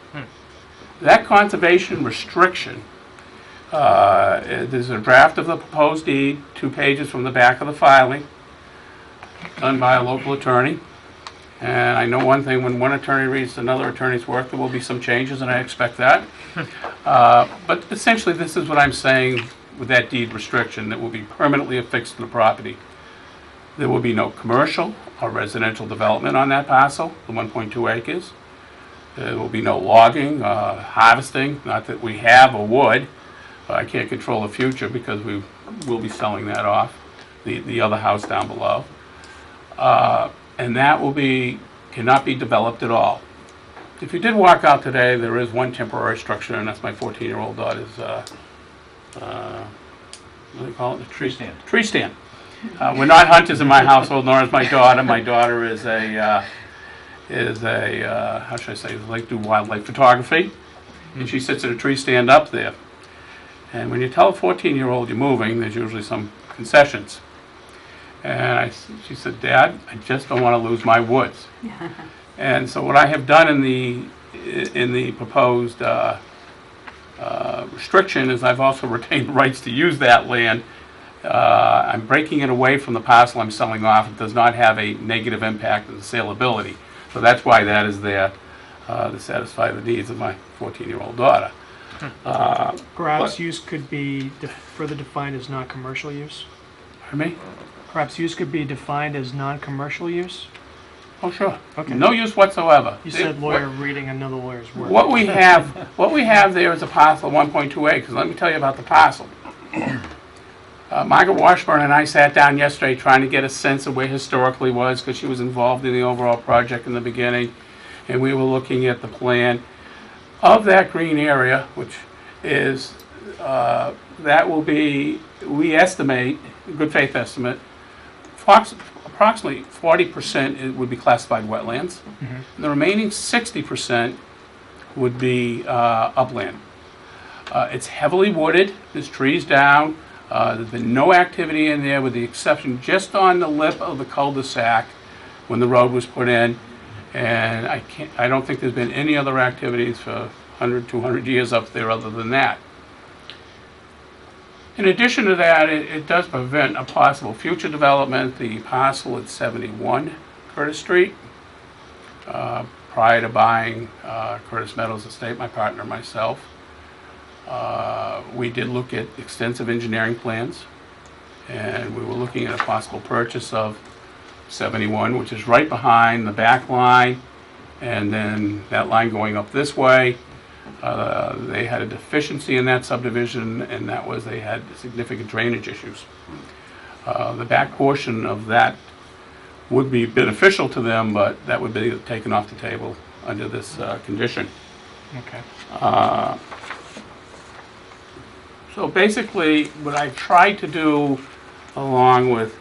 That conservation restriction There's a draft of the proposed deed, 2 pages from the back of the filing, done by a local attorney. And I know one thing, when one attorney reads another attorney's work, there will be some changes, and I expect that. But essentially, this is what I'm saying with that deed restriction, that will be permanently affixed to the property. There will be no commercial or residential development on that parcel, the 1.2 acres. There will be no logging, harvesting, not that we have or would. I can't control the future because we will be selling that off, the other house down below. And that cannot be developed at all. If you did walk out today, there is one temporary structure, and that's my 14-year-old daughter's, what do they call it? A tree stand. Tree stand. We're not hunters in my household, nor is my daughter. My daughter is how should I say, like do wildlife photography, and she sits at a tree stand up there. And when you tell a 14-year-old you're moving, there's usually some concessions. And she said, "Dad, I just don't want to lose my woods." And so what I have done in the proposed restriction is I've also retained rights to use that land. I'm breaking it away from the parcel I'm selling off. It does not have a negative impact on the saleability. So that's why that is there, to satisfy the needs of my 14-year-old daughter. Perhaps use could be further defined as non-commercial use? Pardon me? Perhaps use could be defined as non-commercial use? Oh, sure. Okay. No use whatsoever. You said lawyer reading another lawyer's work. What we have there is a parcel of 1.2 acres. Let me tell you about the parcel. Margaret Washburn and I sat down yesterday trying to get a sense of where historically was, because she was involved in the overall project in the beginning, and we were looking at the plan of that green area, which is, that will be, we estimate, good faith estimate, approximately 40% would be classified wetlands. And the remaining 60% would be upland. It's heavily wooded, there's trees down, there's been no activity in there with the exception just on the lip of the cul-de-sac when the road was put in. And I don't think there's been any other activities for 100, 200 years up there other than that. In addition to that, it does prevent a possible future development. The parcel at 71 Curtis Street, prior to buying Curtis Meadows Estate, my partner and myself, we did look at extensive engineering plans, and we were looking at a possible purchase of 71, which is right behind the back line, and then that line going up this way. They had a deficiency in that subdivision, and that was they had significant drainage issues. The back portion of that would be beneficial to them, but that would be taken off the table under this condition. Okay. So basically, what I tried to do, along with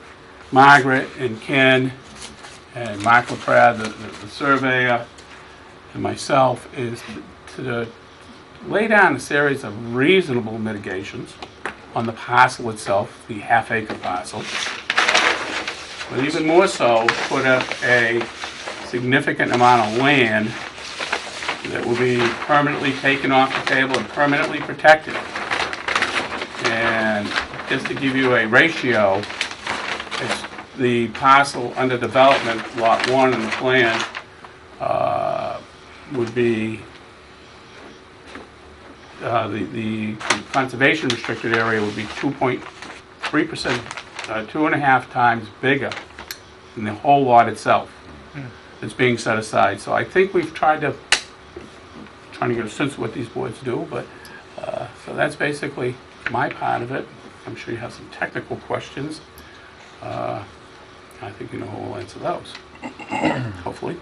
Margaret and Ken and Mark LaPrade, the surveyor, and myself, is to lay down a series of reasonable mitigations on the parcel itself, the half-acre parcel, but even more so, put up a significant amount of land that will be permanently taken off the table and permanently protected. And just to give you a ratio, it's the parcel under development, lot 1 in the plan, would be the conservation restricted area would be 2.3%, 2.5 times bigger than the whole lot itself that's being set aside. So I think we've trying to get a sense of what these boards do, but so that's basically my part of it. I'm sure you have some technical questions. I think you know who will answer those, hopefully.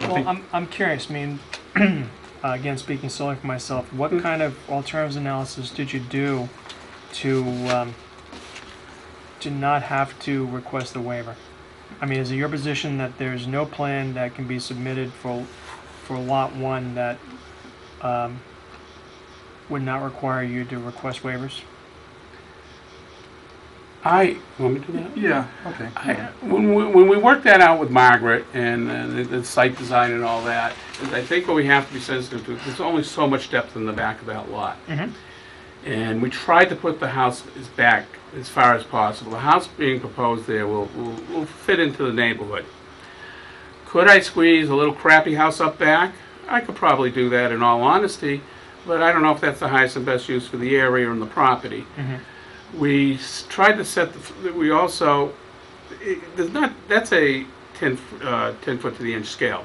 Well, I'm curious. I mean, again, speaking solely for myself, what kind of alternatives analysis did you do to not have to request the waiver? I mean, is it your position that there's no plan that can be submitted for lot 1 that would not require you to request waivers? Want me to do that? Yeah, okay. When we worked that out with Margaret and the site design and all that, I think what we have to be sensitive to, there's only so much depth in the back of that lot. And we tried to put the house back as far as possible. The house being proposed there will fit into the neighborhood. Could I squeeze a little crappy house up back? I could probably do that in all honesty, but I don't know if that's the highest and best use for the area and the property. We tried to set we also, there's not, that's a 10 foot to the inch scale.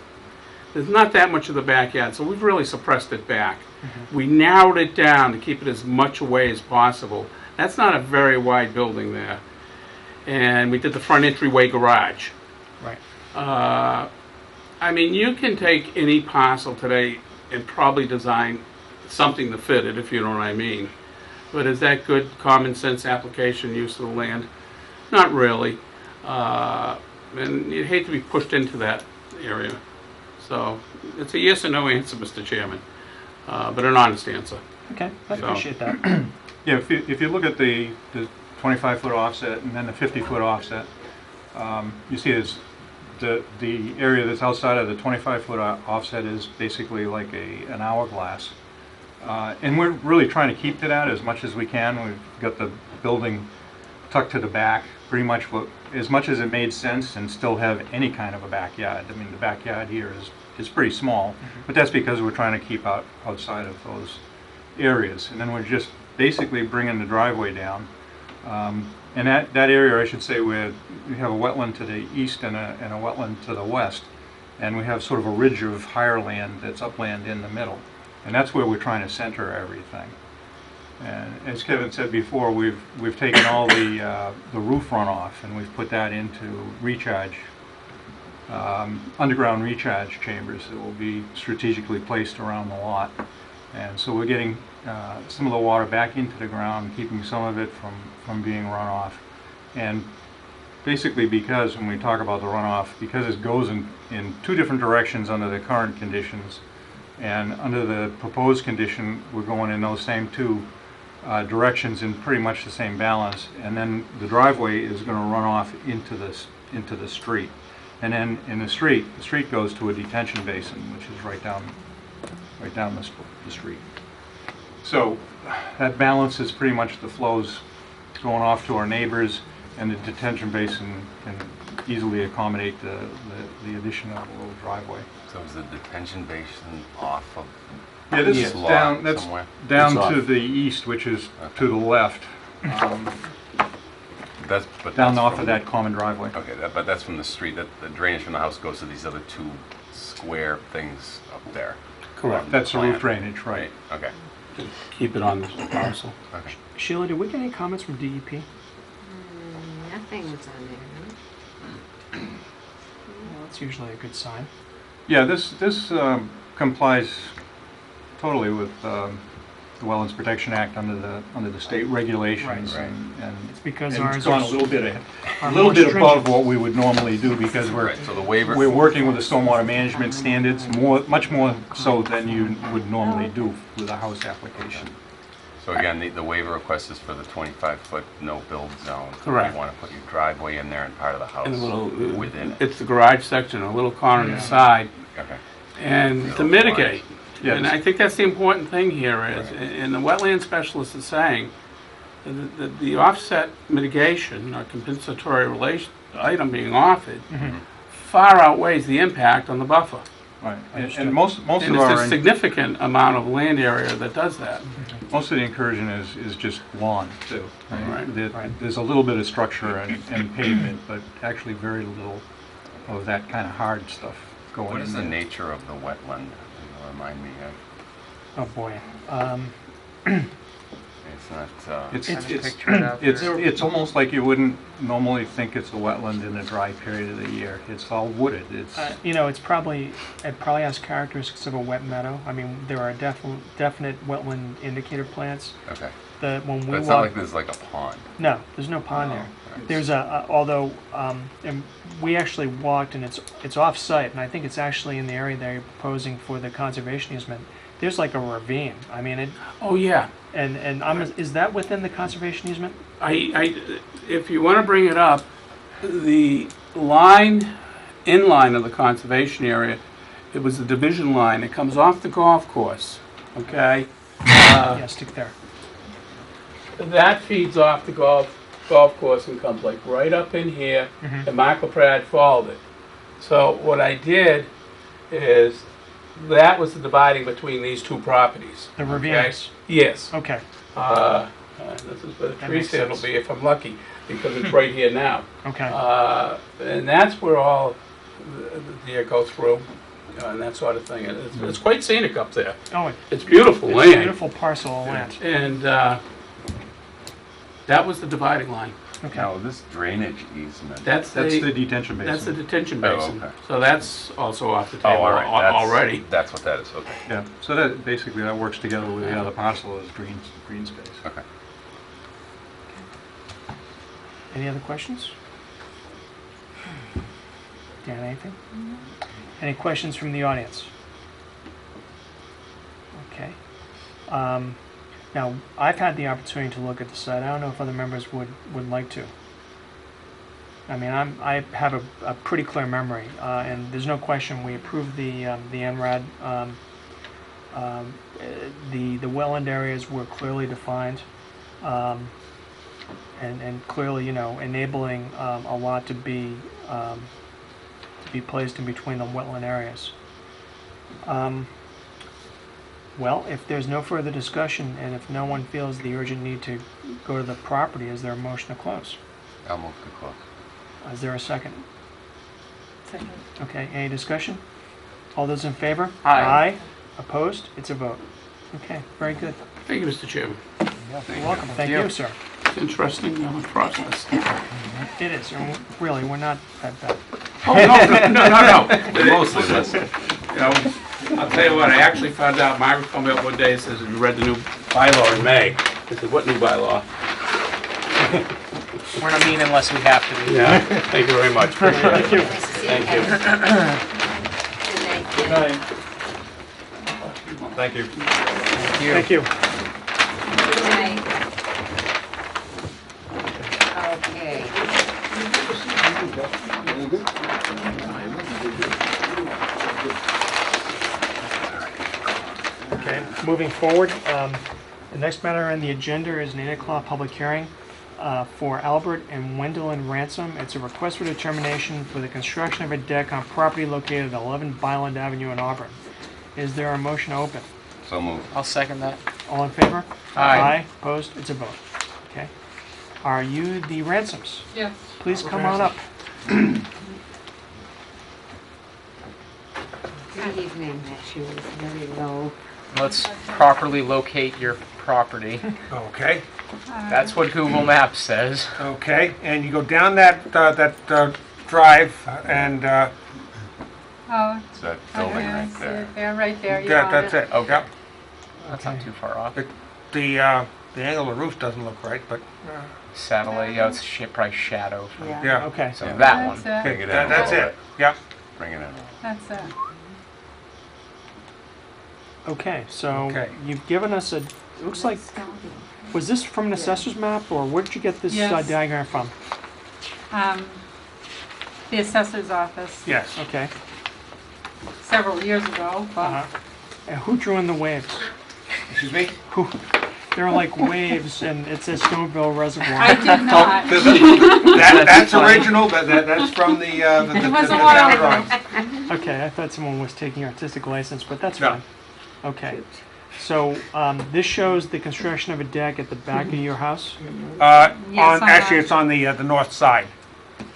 There's not that much of the backyard, so we've really suppressed it back. We narrowed it down to keep it as much away as possible. That's not a very wide building there. And we did the front entryway garage. Right. I mean, you can take any parcel today and probably design something to fit it, if you know what I mean. But is that good common sense application use of the land? Not really. And you'd hate to be pushed into that area. So it's a yes or no answer, Mr. Chairman, but an honest answer. Okay, I appreciate that. Yeah, if you look at the 25-foot offset and then the 50-foot offset, you see the area that's outside of the 25-foot offset is basically like an hourglass. And we're really trying to keep to that as much as we can. We've got the building tucked to the back, pretty much as much as it made sense, and still have any kind of a backyard. I mean, the backyard here is pretty small, but that's because we're trying to keep outside of those areas. And then we're just basically bringing the driveway down. And that area, I should say, we have a wetland to the east and a wetland to the west. And we have sort of a ridge of higher land that's upland in the middle. And that's where we're trying to center everything. And as Kevin said before, we've taken all the roof runoff and we've put that into recharge, underground recharge chambers that will be strategically placed around the lot. And so we're getting some of the water back into the ground, keeping some of it from being run off. And basically because when we talk about the runoff, because it goes in two different directions under the current conditions, and under the proposed condition, we're going in those same two directions in pretty much the same balance, and then the driveway is going to run off into the street. And then in the street goes to a detention basin, which is right down the street. So that balances pretty much the flows going off to our neighbors, and the detention basin can easily accommodate the addition of a little driveway. So is the detention basin off of Yeah, this is lot down. That's somewhere? down It's to off. the east, which is to the left, But down that's off from- of that common driveway. Okay, but that's from the street. That the drainage from the house goes to these other two square things up there. Correct. That's the roof Plan. drainage, right? Okay. Keep it on this parcel. Okay. Sheila, did we get any comments from DEP? Nothing's on there, Well, that's usually a good sign. Yeah, this complies totally with the Wetlands Protection Act under the state regulations, Right. and It's because and ours it's gone are a little bit are a little more bit above stringent. what we would normally do, because we're Right, so the waiver. we're working with the stormwater management standards much more so than you would normally do with a house application. So again, the waiver request is for the 25-foot no-build zone. Correct. You want to put your driveway in there and part of the house And a little, within it. it's the garage section, a little corner on the side, Okay. and to Little mitigate. Yes. And I think that's the important thing here is, and the wetland specialist is saying, the offset mitigation or compensatory relation item being offered far outweighs the impact on the buffer. Right, and most And of it's our a significant amount of land area that does that. most of the incursion is just lawn too. Right. There's a little bit of structure and pavement, but actually very little of that kind of hard stuff going in What is the there. nature of the wetland? Remind me. Oh boy. It's not. It's almost like you wouldn't normally think it's a wetland in a dry period of the year. It's all wooded. It's You know, it probably has characteristics of a wet meadow. I mean, there are definite wetland indicator plants. Okay. When we But it's not walk, like there's like a pond. no, there's no pond there. right. There's although and we actually walked, and it's off-site, and I think it's actually in the area they're proposing for the conservation easement. there's like a ravine. I mean, it, Oh, yeah. and is that within the conservation easement? If you want to bring it up, the inline of the conservation area, it was the division line. It comes off the golf course, okay? Yeah, stick there. That feeds off the golf course and comes like right up in here, and Michael Pratt followed it. So what I did is, that was the dividing between these two properties. The okay? ravines. Yes. Okay. This is where the That tree makes stand will sense. be if I'm lucky, because it's right here now. Okay. And that's where all the deer go through, and that sort of thing. And it's quite scenic up there. Oh, It's beautiful it's land. a beautiful parcel of land. And that was the dividing line. Okay. Now, this drainage easement. That's That's the the detention basin. that's the detention Oh, basin. okay. So that's also off the Oh, table all right. already. That's what that is. Okay. Yeah, so that, basically that works together with the other parcel as green space. Okay. Any other questions? Dan, anything? Any questions from the audience? Okay. Now, I've had the opportunity to look at the site. I don't know if other members would like to. I mean, I have a pretty clear memory, and there's no question we approved the NRAD. The wetland areas were clearly defined, and clearly, you know, enabling a lot to be placed in between the wetland areas. Well, if there's no further discussion, and if no one feels the urgent need to go to the property, is there a motion to close? I'll move to close. Is there a second? Second. Okay, any discussion? All those in favor? Aye. Opposed? It's a vote. Okay, very good. Thank you, Mr. Chairman. You're welcome. Thank you, sir. It's an interesting process. It is, and really, we're not that bad. Oh, no. Mostly listen. You know, I'll tell you what, I actually found out, Margaret called me up one day and says, "Have you read the new bylaw in May?" I said, "What new bylaw?" We're not mean unless we have to be. Yeah, thank you very much. Thank you. Thank you. Good night. Thank you. Thank you. Good night. Okay. Okay, moving forward, the next matter on the agenda is an 8 o'clock public hearing for Albert and Gwendolyn Ransom. It's a request for determination for the construction of a deck on property located at 11 Byland Avenue in Auburn. Is there a motion to open? So moved. I'll second that. All in favor? Aye. Opposed? It's a vote. Okay. Are you the Ransoms? Yes. Please come on up. Good evening. She was very low. Let's properly locate your property. Okay, That's what Google Maps says. okay, and you go down that drive, and Oh, It's that building right there. there, right there, yeah. that's it. Okay. Yep. That's not too far off. The angle of the roof doesn't look right, but Satellite, yeah, it's probably shadow. From, yeah. Okay. So that That's one. it, Bring it in. That's a little it. Yep. bit. Bring it in. that's it. Okay, so Okay. you've given us a, it looks like, was this from an assessor's map, or where did you get this Yes. diagram from? The assessor's office, Yes. Okay. several years ago, but Uh-huh. And who drew in the waves? Excuse me? Who? They're like waves, and it says Stoneville Reservoir. I did not. That's original. That's from the It was a the while town ago. drawings. Okay, I thought someone was taking artistic license, but that's No. fine. Okay. So this shows the construction of a deck at the back of your house. Yes, Actually, it's on the north side,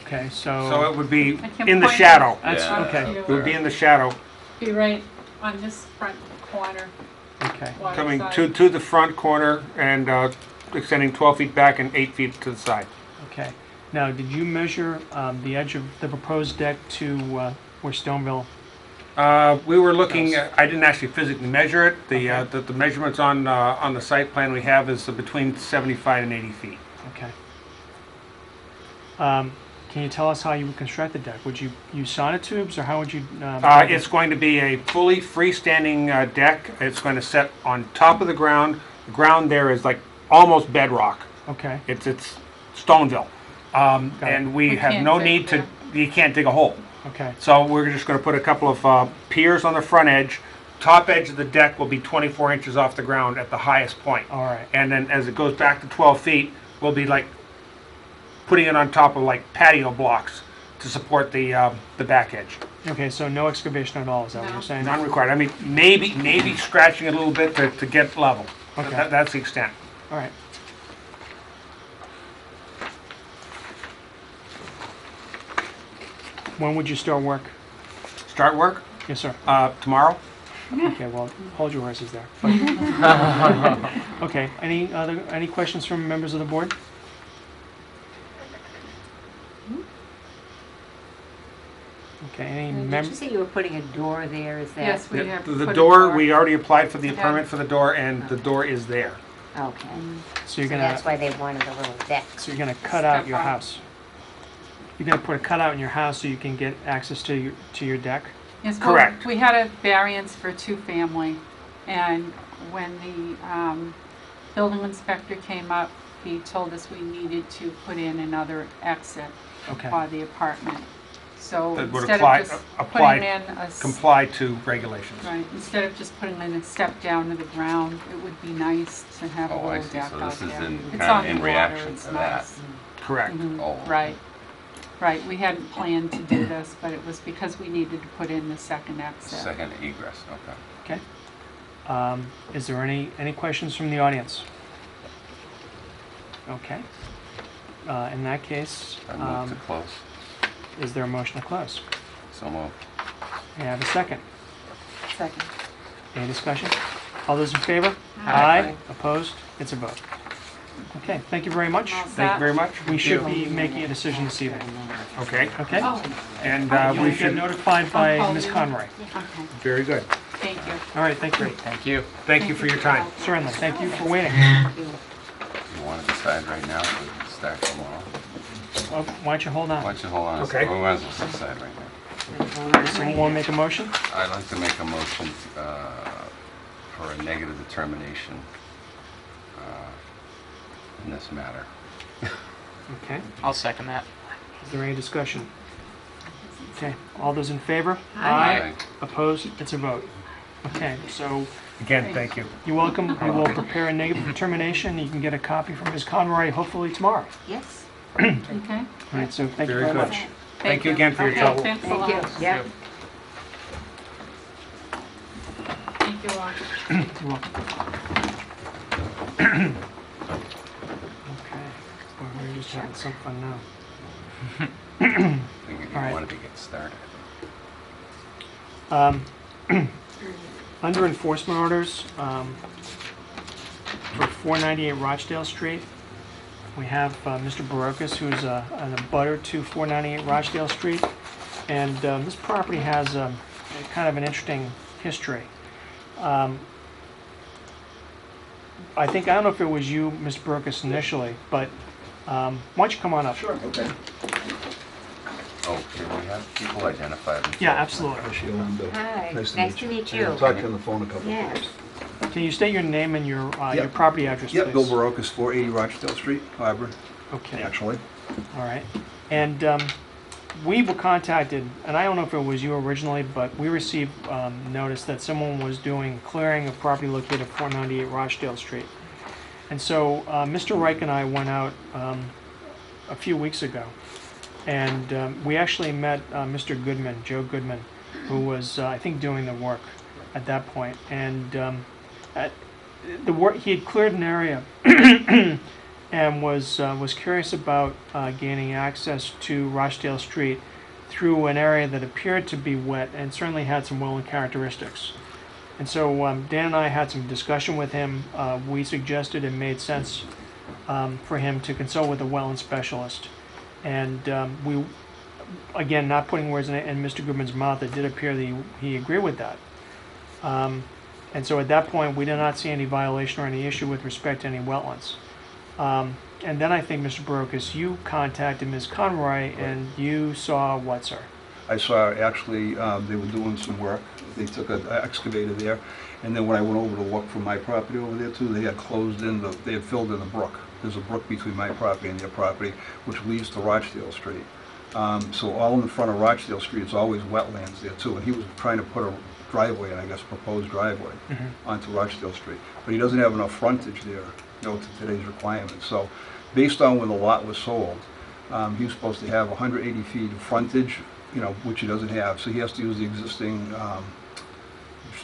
Okay, so it would be I can in the point shadow. that's Yeah. okay. It would be in the shadow, Be right on this front corner, Okay. water coming side. to the front corner and extending 12 feet back and 8 feet to the side. Okay. Now, did you measure the edge of the proposed deck to where Stoneville? We were looking. I didn't actually physically measure it. The measurements on the site plan we have is between 75 and 80 feet. Okay. Can you tell us how you would construct the deck? Would you use sonotubes, or how would you? It's going to be a fully freestanding deck. It's going to set on top of the ground. The ground there is like almost bedrock. Okay. It's Stoneville. Got it. And we have can't no dig need to, there. you can't dig a hole. Okay. So we're just going to put a couple of piers on the front edge. Top edge of the deck will be 24 inches off the ground at the highest point. All right. And then as it goes back to 12 feet, we'll be like putting it on top of like patio blocks to support the back edge. Okay. So no excavation at all. Is that what you're saying? None required. I mean, maybe scratching it a little bit to get level. Okay. That's the extent. All right. When would you start work? Start work Yes, sir. tomorrow. Okay, well, hold your horses there. Okay, any questions from members of the board? Okay, any Did you members? say you were putting a door there, is that? Yes, we have. The put a door, we already applied for the Yeah. permit for the door, and the door is there. Okay. So you're So gonna, that's why they wanted a little deck. so you're gonna cut out Step your up. house. You're gonna put a cutout in your house so you can get access to your deck? Yes, well, Correct. we had a variance for two-family, and when the building inspector came up, he told us we needed to put in another exit Okay. for the apartment. So That would instead apply- of just apply- putting in a Comply to regulations. right, instead of just putting in a step down to the ground, it would be nice to have a Oh, I little see. deck So out this is there. in It's kind on of in the water, reaction it's to that. nice. Correct. Mhm, Oh. Right. Right, we hadn't planned to do this, but it was because we needed to put in the second exit. Second egress, okay. Okay. Is there any questions from the audience? Okay. In that case, I move to close. is there a motion to close? So moved. May I have a second? Second. Any discussion? All those in favor? Aye. Opposed? It's a vote. Okay, thank you very much. All Thank you set. very much. We should be making a decision this evening. Okay. Okay? Oh, And You'll we get should, notified by I'll call Ms. you. Conroy. okay, very good. thank you. All right, thank you. Thank you. Thank you for your time. Certainly, thank you for waiting. You want to decide right now, so we can start tomorrow? Well, why don't you hold Why on? don't you hold on a Okay. second? We might as well decide right now. Someone want to make a motion? I'd like to make a motion for a negative determination in this matter. Okay, I'll second that. is there any discussion? Okay, all those in favor? Aye. Opposed? It's a vote. Okay, so Again, thank you. you're welcome. We will prepare a negative determination. You can get a copy from Ms. Conroy hopefully tomorrow. Yes. Okay. All right, so thank you Very very good. much. Thank you again for your Okay, trouble. thanks a Thank you. lot. Yeah. Thank you all. You're welcome. Okay, well, we're just having some fun now. I think you All right. wanted to get started. Under enforcement orders, for 498 Rochdale Street, we have Mr. Barocas, who's an abutter to 498 Rochdale Street. And this property has kind of an interesting history. I don't know if it was you, Mr. Barocas, initially, but why don't you come on up? Sure. Okay. Oh, can we have people identify themselves? Yeah, absolutely. Hi, Nice nice to to meet meet you. I've talked to you on the phone a couple of Yes. times. Can you state your name and your Yep. property address, please? Yep, Bill Barocas, 480 Rochdale Street, Auburn, Okay. actually. All right. And we were contacted, and I don't know if it was you originally, but we received notice that someone was doing clearing of property located at 498 Rochdale Street. And so Mr. Reich and I went out a few weeks ago, and we actually met Mr. Goodman, Joe Goodman, who was, I think, doing the work at that point. And at the work, he had cleared an area and was curious about gaining access to Rochdale Street through an area that appeared to be wet and certainly had some wetland characteristics. And so Dan and I had some discussion with him. We suggested it made sense for him to consult with a wetland specialist. And we, again, not putting words in Mr. Goodman's mouth, it did appear that he agreed with that. And so at that point, we did not see any violation or any issue with respect to any wetlands. And then I think, Mr. Barocas, you contacted Ms. Conroy, and you saw what, sir? I saw, actually, they were doing some work. They took an excavator there, and then when I went over to look for my property over there too, they had they had filled in the brook. There's a brook between my property and their property, which leads to Rochdale Street. So all in the front of Rochdale Street is always wetlands there too, and he was trying to put a driveway, and I guess proposed driveway, onto Rochdale Street. But he doesn't have enough frontage there, to today's requirements. So based on when the lot was sold, he was supposed to have 180 feet of frontage, which he doesn't have. So he has to use the existing,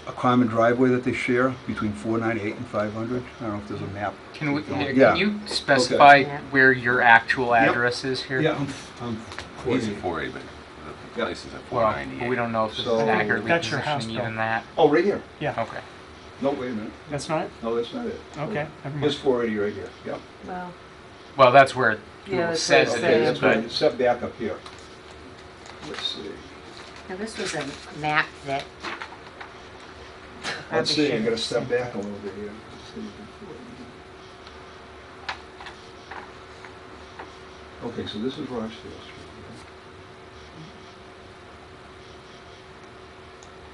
a common driveway that they share between 498 and 500. I don't know if there's a map. Can Yeah. you specify Okay. where your actual address is here? Yeah, He's at 480, but the place is at Well, 498. we don't know if this So- is accurately That's your house, positioning though. even that. Oh, right here. Yeah. Okay. No, wait a minute. That's not it? No, that's not it. Okay, never mind. Here's 480 right here. Yep. Well, Well, that's where it Yeah, that's says what it it Okay, is, that's right. but It's set back up here. Let's see. Now, this was a map that. Let's see, I probably gotta should- step back a little bit here. Let's see. Okay, so this is Rochdale Street.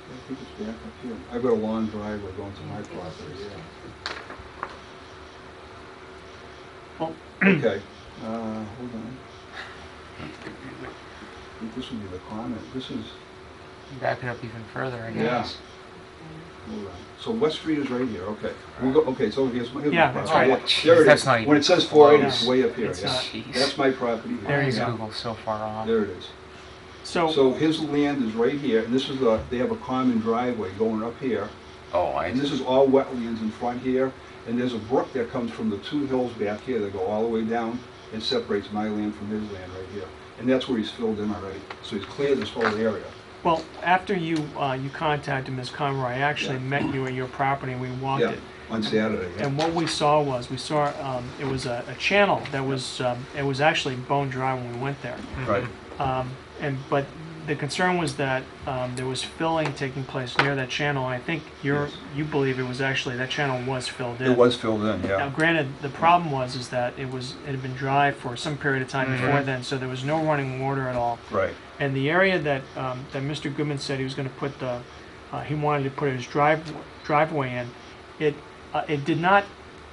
I think it's back up here. I've got a long driveway going to my property, yeah. Oh. Okay, hold on. I think this would be the comment. This is, back it up even further, I yeah. guess. Hold on. So West Street is right here, okay. We'll go, okay, so here's my Yeah, property. that's right. There it That's is. not even When it says 480, it's close. way up here, It's yeah. not. Jeez. That's my property here. There you Why is go. Google so far off? There it is. So, So his land is right here, and this is they have a common driveway going up here. Oh, I And this is all wetlands in front here, and there's a brook that comes from the two hills back here that go all the way down and separates my land from his land right here. And that's where he's filled in already. So he's cleared this whole area. well, after you contacted Ms. Conroy, I actually Yeah. met you at your property, and we walked Yeah, it. on Saturday, yeah. And what we saw it was a channel that was it was actually bone dry when we went there. Right. But the concern was that there was filling taking place near that channel. I think Yes. you believe it was actually that channel was filled in. It was filled in, Now, yeah. granted, the problem was that it had been dry for some period of time before then, so there was no running water at all. Right. And the area that Mr. Goodman said he was going to put he wanted to put his driveway in, it did not.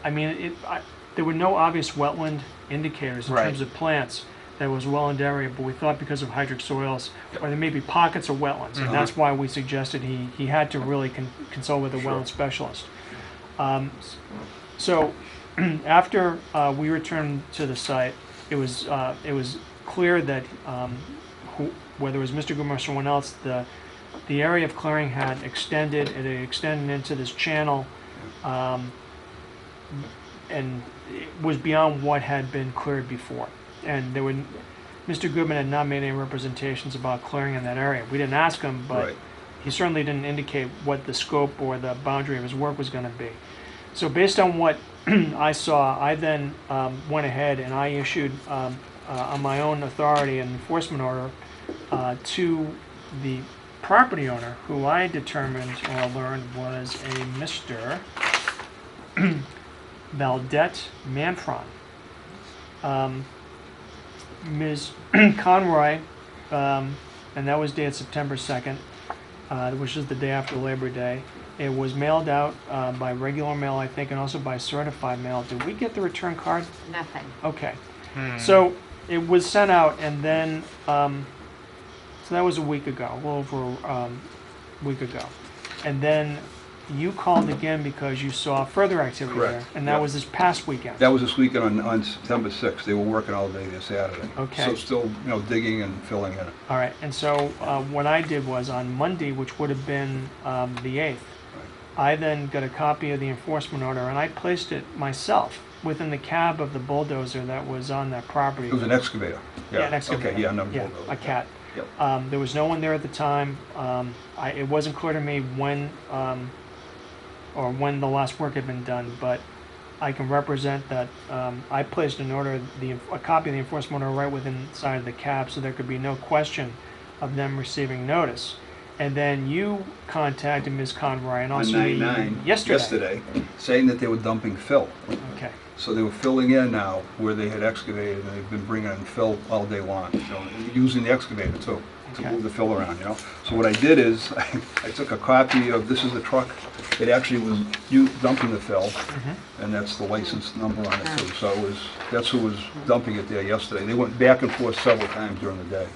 I mean, there were no obvious wetland indicators in Right. terms of plants. That was well-in area, but we thought because of hydric soils, or there may be pockets of wetlands, and that's why we suggested he had to really consult with a wetland specialist. So after we returned to the site, it was clear that whether it was Mr. Goodman or someone else, the area of clearing had extended. It had extended into this channel, and it was beyond what had been cleared before. And Mr. Goodman had not made any representations about clearing in that area. We didn't ask him, but Right. he certainly didn't indicate what the scope or the boundary of his work was going to be. So based on what I saw, I then went ahead and I issued, on my own authority, an enforcement order to the property owner, who I determined or learned was a Mr. Valdette Manfron. Ms. Conroy, and that was dated September 2nd, which is the day after Labor Day. It was mailed out by regular mail, I think, and also by certified mail. Did we get the return card? Nothing. Okay. So it was sent out, and then, so that was a week ago, a little over a week ago. And then you called again because you saw further activity Correct. there, and that Yep. was this past weekend. That was this weekend on September 6th. They were working all day this Saturday. Okay. So still, digging and filling in it. All right, and so what I did was on Monday, which would have been the 8th, I then got a copy of the enforcement order, and I placed it myself within the cab of the bulldozer that was on that property. It was an excavator. Yeah, an excavator. Okay, yeah, no, Yeah, a cat. Yep. There was no one there at the time. It wasn't clear to me when the last work had been done, but I can represent that I placed an order, a copy of the enforcement order right within inside of the cab, so there could be no question of them receiving notice. And then you contacted Ms. Conroy and also On me 9/9 yesterday. saying that they were dumping fill. Okay. So they were filling in now where they had excavated, and they've been bringing in fill all day long, using the excavator too, to Okay. move the fill around, So what I did is, I took a copy of, this is the truck, it actually was you dumping the fill, and that's the license number on it too. So it was, that's who was dumping it there yesterday. They went back and forth several times during the day.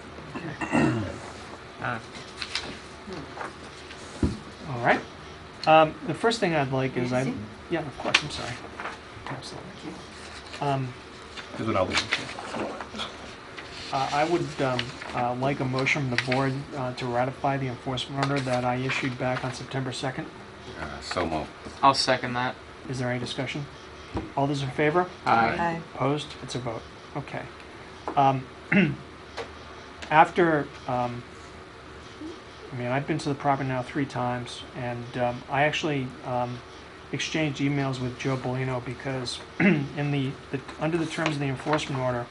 All right. The first thing I'd like is yeah, of course, I'm sorry. Absolutely. Here's another one. I would like a motion from the board to ratify the enforcement order that I issued back on September 2nd. So moved. I'll second that. Is there any discussion? All those in favor? Aye. Opposed? It's a vote. Okay. After, I mean, I've been to the property now 3 times, and I actually exchanged emails with Joe Bellino because in the under the terms of the enforcement order,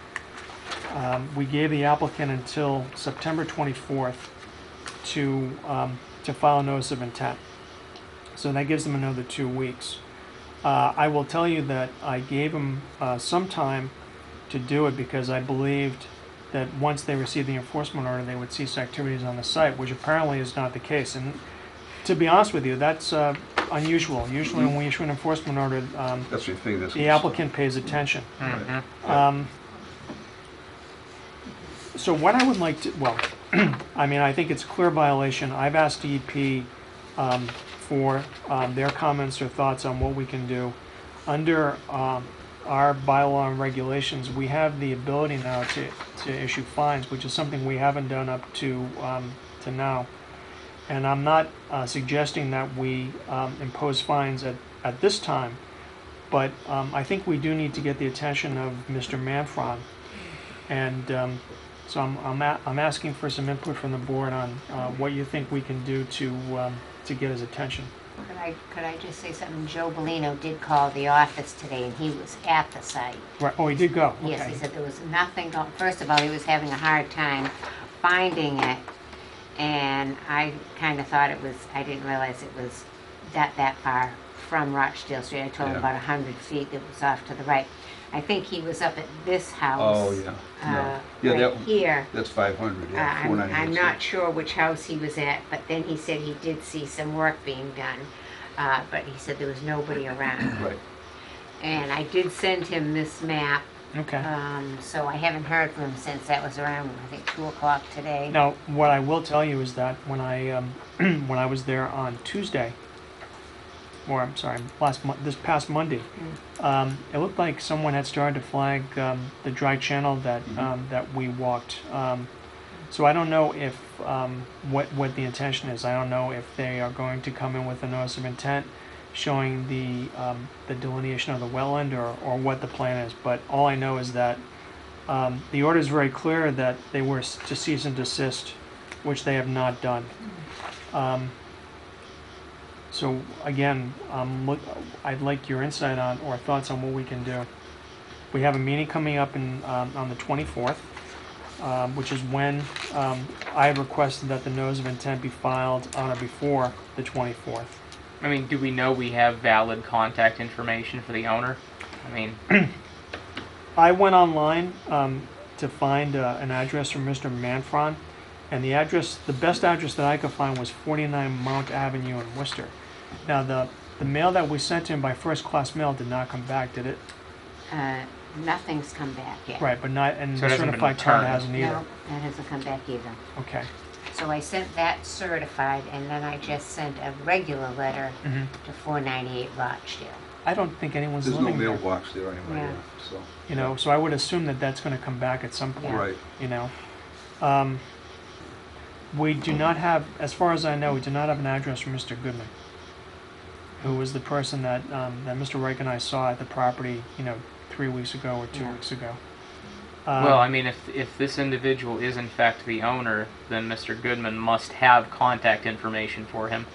we gave the applicant until September 24th to file a notice of intent. So that gives them another 2 weeks. I will tell you that I gave them some time to do it because I believed that once they received the enforcement order, they would cease activities on the site, which apparently is not the case. And to be honest with you, that's unusual. Usually when we issue an enforcement order, That's what you figure this the was. applicant pays attention. So what I would like to, well, I mean, I think it's a clear violation. I've asked DEP for their comments or thoughts on what we can do. Under our bylaw and regulations, we have the ability now to issue fines, which is something we haven't done up to now. And I'm not suggesting that we impose fines at this time, but I think we do need to get the attention of Mr. Manfron. And so I'm asking for some input from the board on what you think we can do to get his attention. Could I just say something? Joe Bellino did call the office today, and he was at the site. Right. Oh, he did go. Okay. Yes, he said there was nothing going. First of all, he was having a hard time finding it, and I kind of thought it was. I didn't realize it was that far from Rochdale Street. I told him about 100 feet. It was off to the right. I think he was up at this house. Oh, yeah. Right that, here. That's 500, yeah. 498. I'm not sure which house he was at, but then he said he did see some work being done, but he said there was nobody around. Right. And I did send him this map. Okay. So I haven't heard from him since. That was around, I think, 2 o'clock today. Now, what I will tell you is that when I when I was there on Tuesday, or I'm sorry, this past Monday, it looked like someone had started to flag the dry channel that that we walked. So I don't know if what the intention is. I don't know if they are going to come in with a notice of intent showing the delineation of the wetland or what the plan is. But all I know is that the order is very clear that they were to cease and desist, which they have not done. So again, I'd like your insight on or thoughts on what we can do. We have a meeting coming up on the 24th, which is when I have requested that the notice of intent be filed on or before the 24th. I mean, do we know we have valid contact information for the owner? I mean, I went online to find an address from Mr. Manfron, and the address, the best address that I could find was 49 Mount Avenue in Worcester. Now, the mail that we sent to him by first class mail did not come back, did it? Nothing's come back yet. Right, but not, and So it the hasn't been certified card returned. hasn't either. No, that hasn't come back either. Okay. So I sent that certified, and then I just sent a regular letter to 498 Rochdale. I don't think anyone's There's no living there. mailbox there anyway, Yeah. so. You know, so I would assume that that's going to come back at some point. Right. You know, we do not have, as far as I know, we do not have an address for Mr. Goodman, who was the person that that Mr. Reich and I saw at the property, you know, 3 weeks ago or 2 weeks ago. well, I mean, if this individual is in fact the owner, then Mr. Goodman must have contact information for him.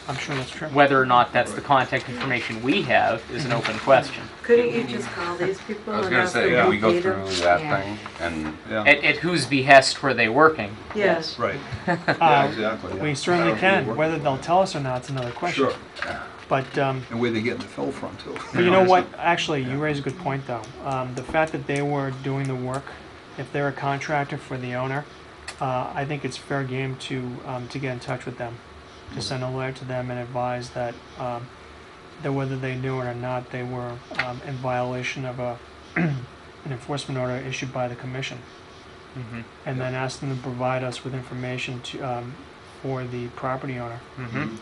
I'm sure that's true. Whether or not that's the contact information we have is an open question. Couldn't you just call these people? I was and gonna ask say, them can we to go pay them? through that Yeah. thing and At whose behest were they working? Yes. Right. Uh, We certainly can. Whether they'll tell us or not is another question. Sure. But, And where they getting the fill from, too. but you know what? Actually, you raise a good point, though. The fact that they were doing the work, if they're a contractor for the owner, I think it's fair game to get in touch with them, to send a letter to them and advise that that whether they knew it or not, they were in violation of a an enforcement order issued by the commission, Mm-hmm. and then ask them to provide us with information to for the property owner. Mm-hmm.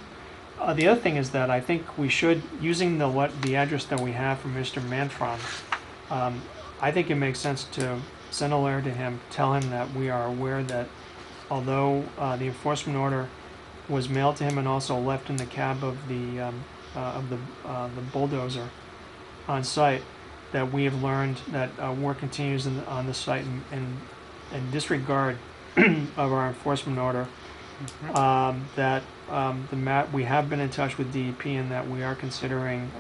The other thing is that I think we should, using the address that we have from Mr. Manfron, I think it makes sense to send a letter to him, tell him that we are aware that although the enforcement order was mailed to him and also left in the cab of the bulldozer on site, that we have learned that work continues on the site in disregard of our enforcement order. That we have been in touch with DEP and that we are considering,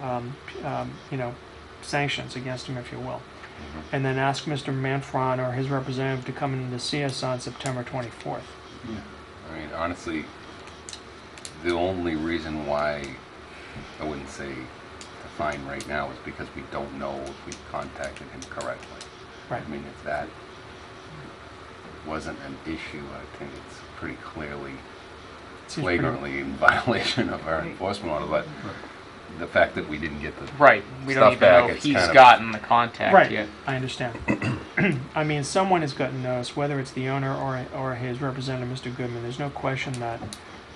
sanctions against him, if you will. And then ask Mr. Manfron or his representative to come in to see us on September 24th. I mean, honestly, the only reason why I wouldn't say to fine right now is because we don't know if we contacted him correctly. Right. I mean, if that wasn't an issue, I think it's pretty clearly, Seems pretty- flagrantly in violation of our enforcement order. But the fact that we didn't get the Right. We don't stuff even back, know if it's he's kind of- gotten the contact Right, yet. I understand. I mean, someone has gotten notice, whether it's the owner or his representative, Mr. Goodman. There's no question that,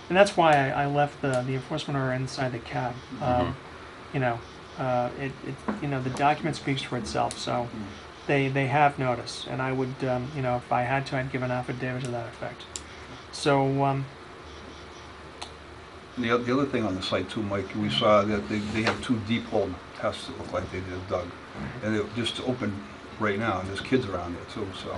and that's why I left the enforcement order inside the cab. The document speaks for itself, so they have notice, and I would, if I had to, I'd give an affidavit to that effect. So, The other thing on the site too, Mike, we saw that they have two deep hole tests that look like they did dug. And they're just open right now, and there's kids around there too, so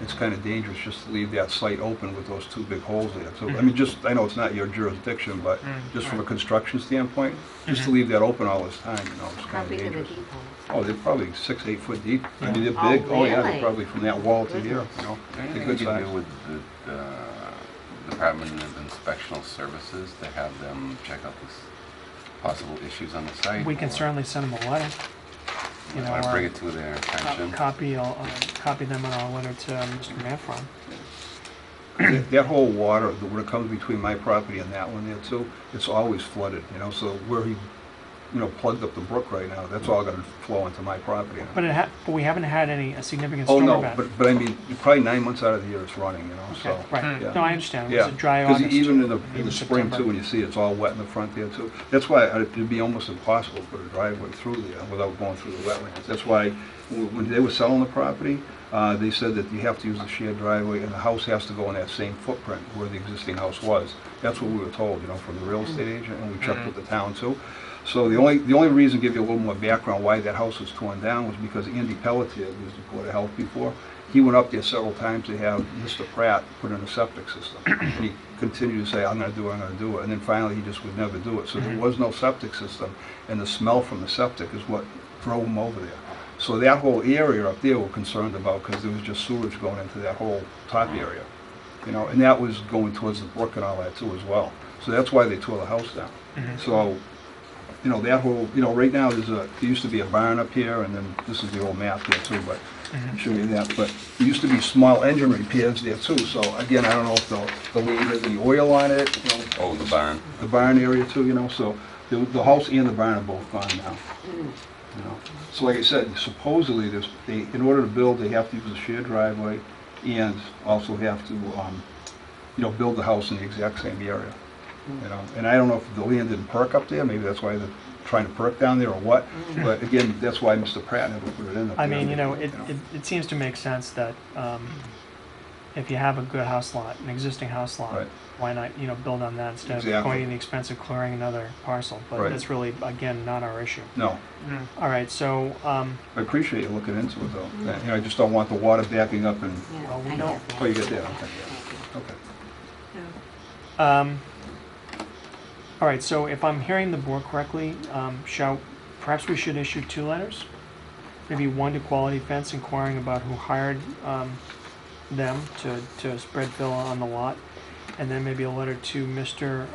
it's kind of dangerous just to leave that site open with those two big holes there. So, I mean, I know it's not your jurisdiction, but just from a construction standpoint, just to leave that open all this time, it's How kind of big are the dangerous. deep holes? Oh, they're probably 6, 8 foot deep. I mean, they're Oh, big. Oh, yeah, really? they're probably from that wall to here, They're Anything good you can size. do with the Department of Inspectional Services to have them check out these possible issues on the site? we can or certainly send them a letter. You want to bring it to their attention? Copy them on our letter to Mr. Manfron. That whole water, when it comes between my property and that one there too, it's always flooded, so where he, plugged up the brook right now, that's all gonna flow into my property. But we haven't had any significant Oh, storm no, event. but I mean, probably 9 months out of the year it's running, so. Okay, right. yeah. No, I understand. It Yeah, was a dry because August. even in the even spring September. too, when you see it's all wet in the front there too. That's why it'd be almost impossible to put a driveway through there without going through the wetlands. That's why when they were selling the property, they said that you have to use the shared driveway and the house has to go in that same footprint where the existing house was. That's what we were told, from the real estate agent, and we checked with the town too. So the only reason, give you a little more background why that house was torn down was because Andy Pelletier, who was the Board of Health before, he went up there several times to have Mr. Pratt put in a septic system. And he continued to say, I'm gonna do it, and then finally he just would never do it. So there was no septic system, and the smell from the septic is what drove him over there. So that whole area up there we're concerned about because there was just sewage going into that whole top area. And that was going towards the brook and all that too as well. So that's why they tore the house down. So, that whole, right now there used to be a barn up here, and then this is the old map there too, but I'll show you that. But there used to be small engine repairs there too, so again, I don't know if the lien has any oil on it, Oh, the barn. the barn area too, so the house and the barn are both gone now. So like I said, supposedly in order to build, they have to use a shared driveway and also have to, build the house in the exact same area. And I don't know if the land didn't perk up there, maybe that's why they're trying to perk down there or what, but again, that's why Mr. Pratt never put it in up I there. mean, it seems to make sense that if you have a good house lot, an existing house lot, Right. why not, build on that instead of Exactly. going to the expense of clearing another parcel? But Right. that's really, again, not our issue. No, All right, so, I appreciate you looking into it though. I just don't want the water backing up and, well, we I don't. have that. oh, you get that, okay. Thank you. Okay. All right, so if I'm hearing the board correctly, perhaps we should issue 2 letters? Maybe one to Quality Fence inquiring about who hired them to spread fill on the lot, and then maybe a letter to Mr.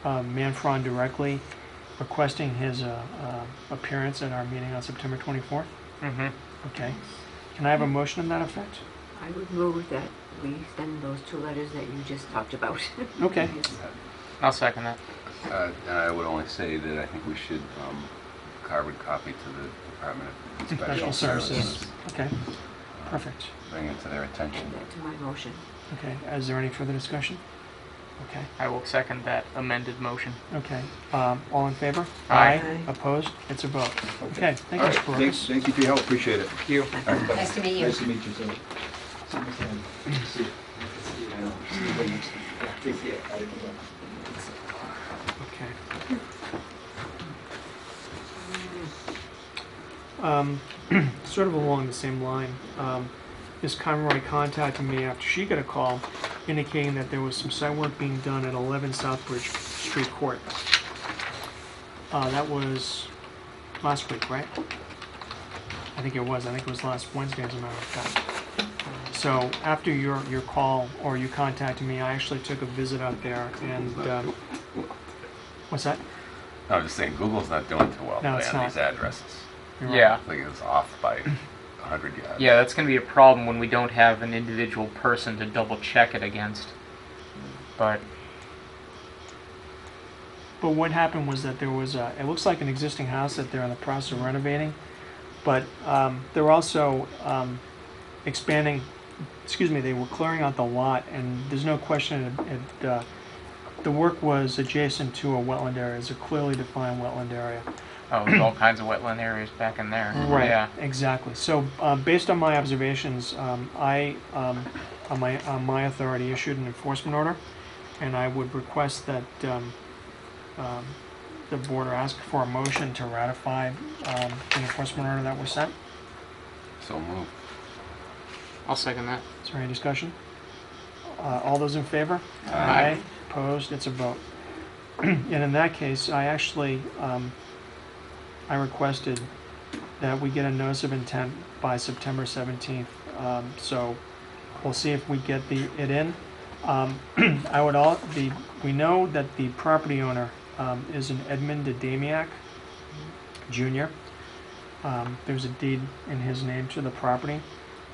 Manfron directly requesting his appearance at our meeting on September 24th? Mm-hmm. Okay. Can I have a motion to that effect? I would move that we send those 2 letters that you just talked about. Okay. I'll second that. And I would only say that I think we should carbon copy to the Department of Special Special Services. Okay, perfect. Bring it to their attention. Add that to my motion. Okay, is there any further discussion? Okay, I will second that amended motion. okay. All in favor? Aye. Aye. Opposed? It's a vote. Okay, thank All you, right, Mr. thanks, Borges. thank you for your help, appreciate it. Thank you. Nice to meet you. Nice to meet you, too. Okay. Sort of along the same line, Ms. Conroy contacted me after she got a call indicating that there was some site work being done at 11 Southbridge Street Court. That was last week, right? I think it was last Wednesday, as a matter of fact. So after your call, or you contacted me, I actually took a visit out there and, what's that? I was just saying, Google's not doing too well No, today it's on not. these addresses. You're right. Yeah. I think it's off by 100 yards. Yeah, that's going to be a problem when we don't have an individual person to double check it against. But what happened was that there was it looks like an existing house that they're in the process of renovating, but they're also expanding, they were clearing out the lot, and there's no question the work was adjacent to a wetland area. It's a clearly defined wetland area. oh, there's all kinds of wetland areas back in there. Right, Yeah. exactly. So based on my observations, I, on my authority, issued an enforcement order, and I would request that the board ask for a motion to ratify the enforcement order that was sent. So moved. I'll second that. Is there any discussion? All those in favor? Aye. Opposed? It's a vote. And in that case, I actually, I requested that we get a notice of intent by September 17th. So we'll see if we get it in. We know that the property owner is an Edmund Adamiak Jr. There's a deed in his name to the property.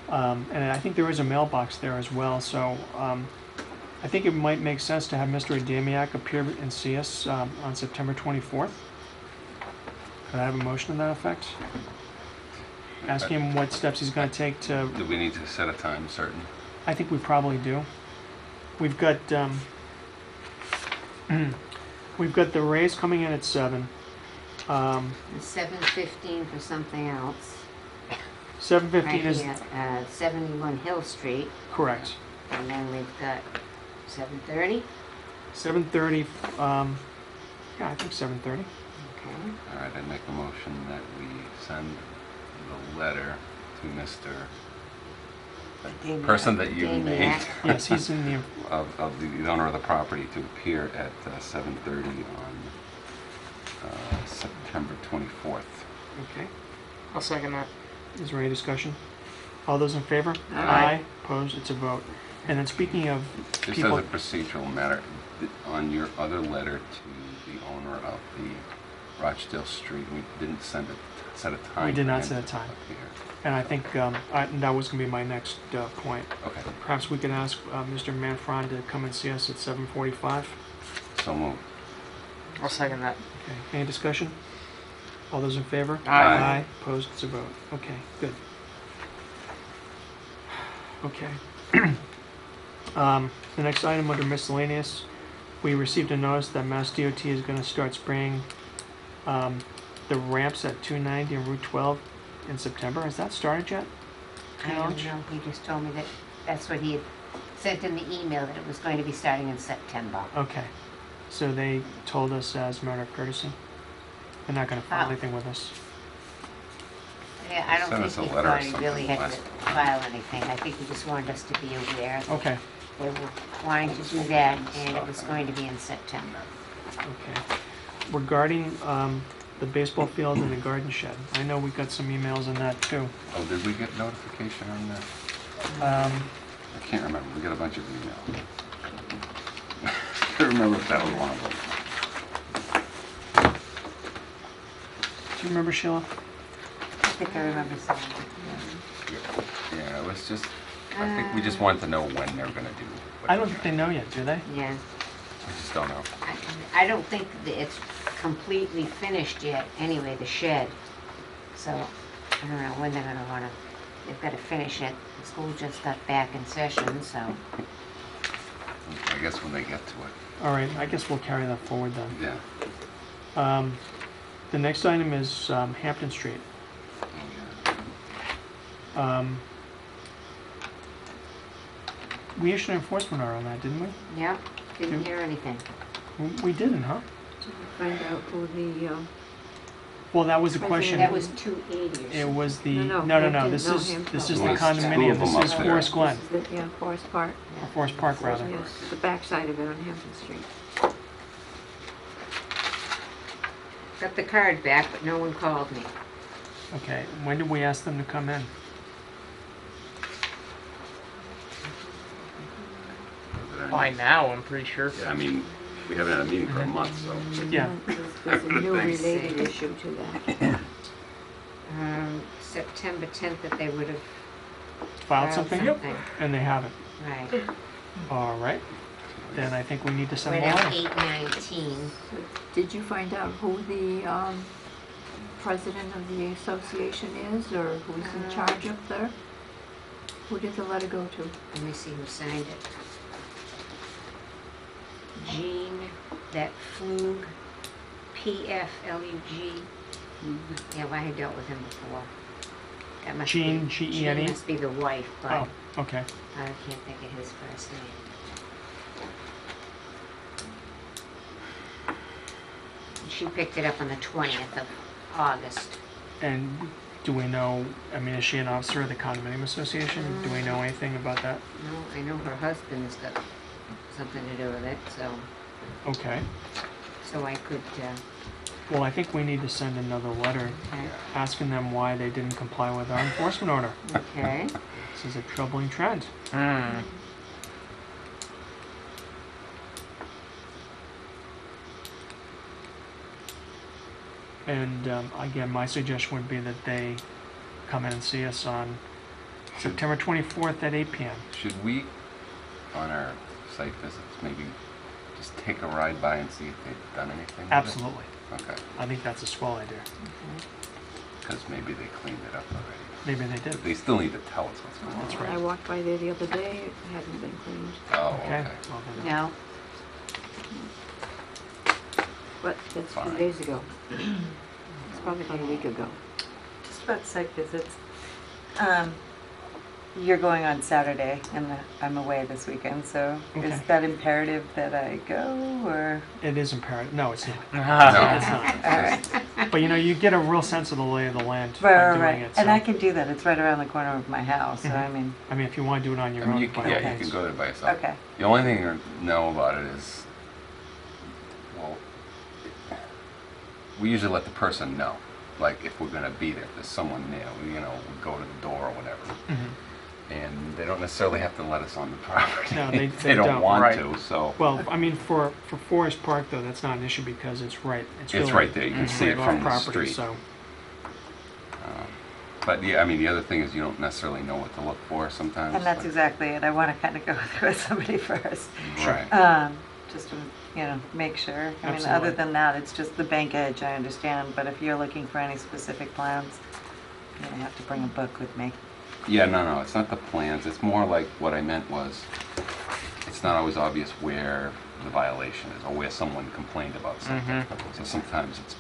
And I think there is a mailbox there as well, so I think it might make sense to have Mr. Adamiak appear and see us on September 24th. Could I have a motion to that effect? Ask him what steps he's going to take to... Do we need to set a time certain? I think we probably do. We've got we've got the Rays coming in at 7. And 7:15 for something else. 7:15 Right is here, 71 Hill Street, correct. and then we've got 7:30. 7:30. Yeah, I think 7:30. Okay. All right, I make a motion that we send the letter to Mr. Damiak. person that you Damiak. named Yes, he's in the. of the owner of the property to appear at 7:30 on September 24th. Okay. I'll second that. Is there any discussion? All those in favor? Aye. Opposed? It's a vote. And then speaking of Just people, as a procedural matter, on your other letter to the owner of the Rochdale Street, we didn't set a time. We did for not him set a to time. appear. and I think that was going to be my next point. Okay. Perhaps we could ask Mr. Manfron to come and see us at 7:45. So moved. I'll second that. Okay. Any discussion? All those in favor? Aye. Opposed? It's a vote. Okay. Good. Okay. The next item under miscellaneous, we received a notice that Mass DOT is going to start spraying the ramps at 290 and Route 12 in September. Has that started yet? I don't know, he just told me that that's what he had sent in the email, that it was going to be starting in September. Okay. So they told us as a matter of courtesy. They're not going to file anything with us. Yeah, I Send don't us think a he letter or thought he really something had last- to file anything. I think he just wanted us to be aware. Okay. They were wanting to do that, and it was going to be in September. Okay. Regarding the baseball field and the garden shed, I know we got some emails on that too. Oh, did we get notification on that? I can't remember. We got a bunch of emails. I can't remember if that was one of them. Do you remember, Sheila? I think I remember saying Yeah, it was just, I think we just wanted to know when they're gonna do. what I don't they're think they know yet, do they? that. Yeah. I just don't know. I don't think that it's completely finished yet, anyway, the shed. So, I don't know when they're gonna wanna, they've gotta finish it. The school just got back in session, so. I guess when they get to it. All right, I guess we'll carry that forward then. Yeah. The next item is Hampton Street. We issued an enforcement order on that, didn't we? Yeah, didn't hear anything. We didn't, huh? Find out who the, Well, that was the question. That was 280 or It was the, No, no, this is Hampton. this is Well, the it's two condominium. of them This is up there. Forest Glen, something. Yeah, Forest Park. or Forest Park rather. Yes, the backside of it on Hampton Street. Got the card back, but no one called me. Okay, when did we ask them to come in? By now, I'm pretty sure. Yeah, I mean, we haven't had a meeting for a month, so. Yeah. There's a new Thanks. related issue to that. September 10th that they would have Filed something? And they haven't. Right. All right. Then I think we need to send Went a out letter. 8/19. Did you find out who the president of the association is, or who's in charge up there? Who did the letter go to? Let me see who signed it. Jean, that Flug, P-F-L-U-G. Yeah, well, I had dealt with him before. That must Jean, be, G-E-N-E? Jean must be the wife, but Oh, okay. I can't think of his first name. She picked it up on the 20th of August. And do we know, I mean, is she an officer of the condominium association? Do we know anything about that? No, I know her husband's got something to do with it, so Okay. I could, Well, I think we need to send another letter okay. asking them why they didn't comply with our enforcement order. Okay. This is a troubling trend. Hmm. And again, my suggestion would be that they come in and see us on September 24th at 8 p.m. Should we, on our site visits, maybe just take a ride by and see if they've done anything with it? Absolutely. Okay, I think that's a swell idea. because maybe they cleaned it up already. Maybe they did. But they still need to tell us what's going on. That's I right. walked by there the other day, it hadn't been cleaned, Oh, Okay. okay. Well, then- No, but that's Fine. 2 days ago. It's probably about a week ago. Just about site visits. You're going on Saturday, and I'm away this weekend, so is Okay. that imperative that I go, or? It is imperative. No, it's not. No. It's not. All right. But you know, you get a real sense of the lay of the land by Right, doing right. it. And so- I can do that, it's right around the corner of my house, so I mean, I mean, if you want to do it on your I mean, own, you by can, all yeah, you means. can go there by yourself. okay. The only thing you know about it is, well, we usually let the person know. Like, if we're gonna be there, if there's someone there, we go to the door or whatever. Mhm. And they don't necessarily have to let us on the property. No, they They don't don't. want Right. to, so. Well, I mean, for Forest Park though, that's not an issue because it's right. It's really right there, you can see it right from off the property, street. So But yeah, I mean, the other thing is you don't necessarily know what to look for sometimes. And that's like- exactly it, I want to kind of go through with somebody first. Right. Just to, make sure. I mean, Absolutely. other than that, it's just the bank edge, I understand, but if you're looking for any specific plans, you're gonna have to bring a book with me. Yeah, no, it's not the plans. It's more like what I meant was, it's not always obvious where the violation is or where someone complained about something. So sometimes it's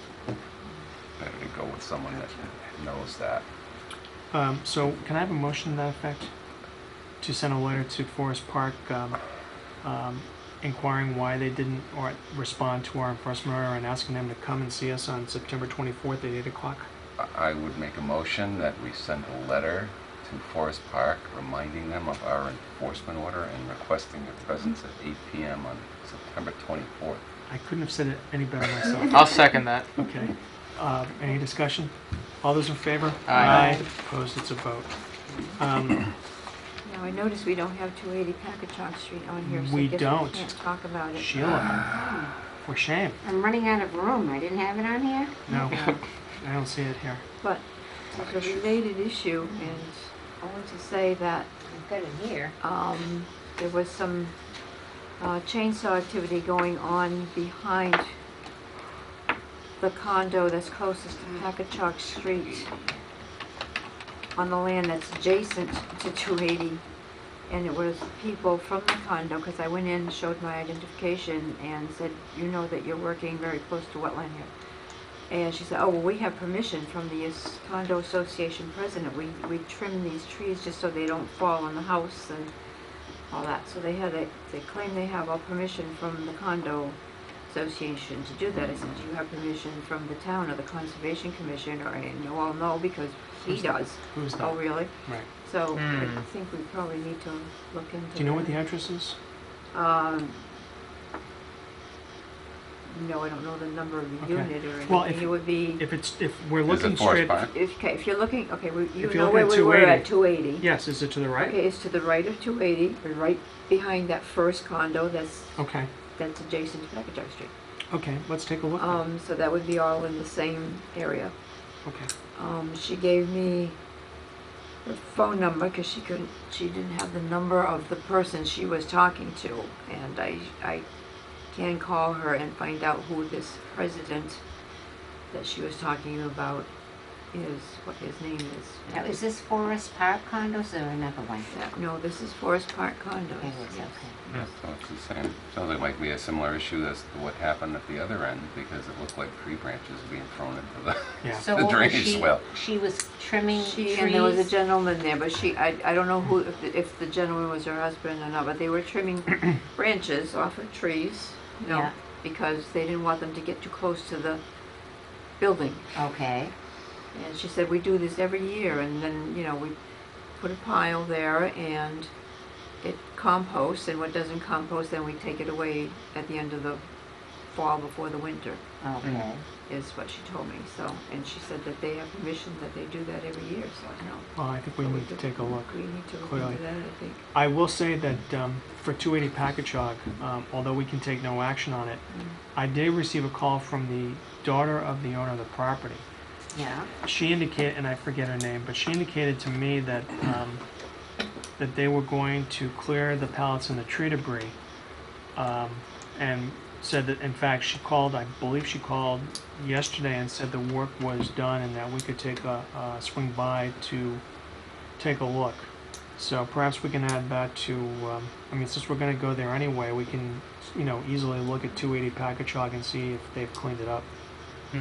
better to go with someone that knows that. So can I have a motion to that effect? To send a letter to Forest Park inquiring why they didn't or respond to our enforcement order and asking them to come and see us on September 24th at 8 o'clock? I would make a motion that we send a letter to Forest Park, reminding them of our enforcement order and requesting their presence at 8 p.m. on September 24th. I couldn't have said it any better myself. I'll second that. Okay. Any discussion? All those in favor? Aye. Opposed? It's a vote. Now, I noticed we don't have 280 Packagug Street on here, so I We guess don't. we can't talk about it. Sheila, for shame. I'm running out of room. I didn't have it on here? No, I don't see it here. But it's a related issue, and I want to say that I've got it here. there was some chainsaw activity going on behind the condo that's closest to Packagug Street on the land that's adjacent to 280. And it was people from the condo, because I went in, showed my identification, and said, you know that you're working very close to wetland here. And she said, oh, well, we have permission from the condo association president. We trim these trees just so they don't fall on the house and all that. So they claim they have all permission from the condo association to do that. I said, do you have permission from the town or the conservation commission? Or well, no, because he does. Who's that? Oh, really? Right. So I think we probably need to look into. Do you know what that. the address is? No, I don't know the number of the Okay. unit or anything. Well, It would be. If we're Is it looking Forest straight, Park? If you're looking, okay, you If you're know looking where at we were 280. at 280. yes, is it to the right? Okay, it's to the right of 280, or right behind that first condo that's Okay. adjacent to Packagug Street. Okay, let's take a look. So that would be all in the same area. Okay. She gave me her phone number because she didn't have the number of the person she was talking to, and I can call her and find out who this president that she was talking about is, what his name is. Now, is this Forest Park condos or another one? No, this is Forest Park condos. Okay, it's yes. okay. So it's the same. Sounds like it might be a similar issue as to what happened at the other end, because it looked like tree branches being thrown into the, Yeah. So the what was drainage she, swell. she was trimming trees? And there was a gentleman there, but I don't know who, if the gentleman was her husband or not, but they were trimming branches off of trees, you know, Yeah. because they didn't want them to get too close to the building. Okay. And she said, we do this every year, and then, you know, we put a pile there, and it composts, and what doesn't compost, then we take it away at the end of the fall before the winter, Okay. is what she told me. So, and she said that they have permission that they do that every year, so I don't know. Well, I think we need to take a look. We need to look Clearly. into that, I think. I will say that for 280 Packagug, although we can take no action on it, I did receive a call from the daughter of the owner of the property. Yeah. She indicated, and I forget her name, but she indicated to me that that they were going to clear the pallets and the tree debris, and said that, in fact, she called, I believe she called yesterday and said the work was done and that we could take a swing by to take a look. So perhaps we can add that to, I mean, since we're going to go there anyway, we can, you know, easily look at 280 Packagug and see if they've cleaned it up. I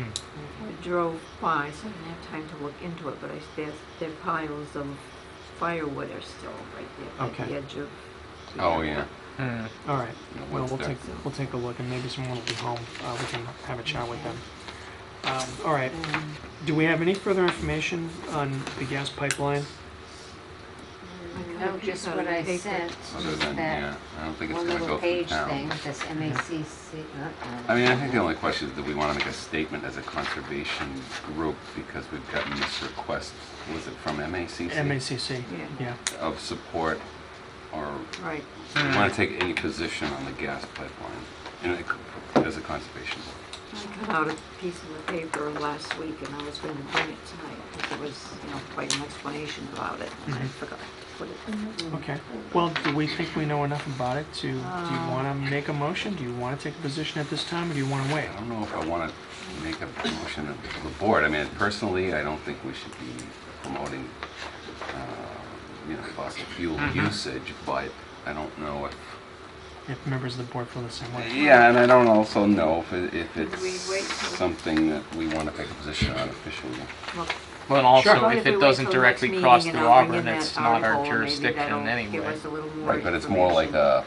drove by, so I didn't have time to look into it, but their piles of firewood are still right there at Okay. the edge of. Oh, yeah. All right. No, Well, what's there? we'll take a look, and maybe someone will be home. We can have a chat with them. All right. Do we have any further information on the gas pipeline? No, just what I sent, Other just than, that yeah, I don't think it's one gonna little go through page town. thing, this MACC. I mean, I think the only question is, do we want to make a statement as a conservation group, because we've gotten this request, was it from MACC? MACC. Yeah. Of support, or Right. do we want to take any position on the gas pipeline, you know, as a conservation board? I cut out a piece of the paper last week, and I was going to bring it tonight, because there was, you know, quite an explanation about it, and I forgot to put it in. Okay. Well, do we think we know enough about it to, do you want to make a motion? Do you want to take a position at this time, or do you want to wait? I don't know if I want to make a motion of the board. I mean, personally, I don't think we should be promoting, you know, fossil fuel usage, but I don't know If members of the board feel the same way. yeah, and I don't also know if we wait it's till- something that we want to take a position on officially. Well, and also, Sure. if we it wait doesn't till next directly meeting cross and through I'll bring in Auburn, that it's not our article, maybe jurisdiction that'll Give anyway. us a little more Right, but it's more like information.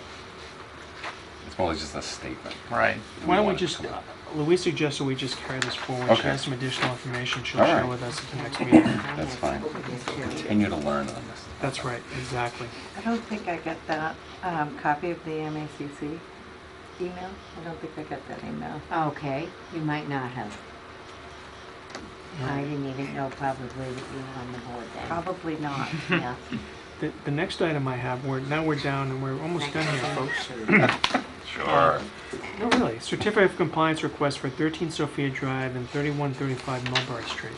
it's more like just a statement. Right. Do Why don't we want it to just, come up? Louise suggested we just carry this forward. She Okay. has some additional information she'll All share right. with us at the next meeting. That's fine. Continue to learn on this. That's right, exactly. I don't think I got that copy of the MACC email. I don't think I got that email. Okay, you might not have. I didn't even know probably that you were on the board then. Probably not. Yeah. The next item I have, now we're down and we're almost done here, folks. Sure. No, really. Certificate of compliance request for 13 Sophia Drive and 3135 Mulberry Street.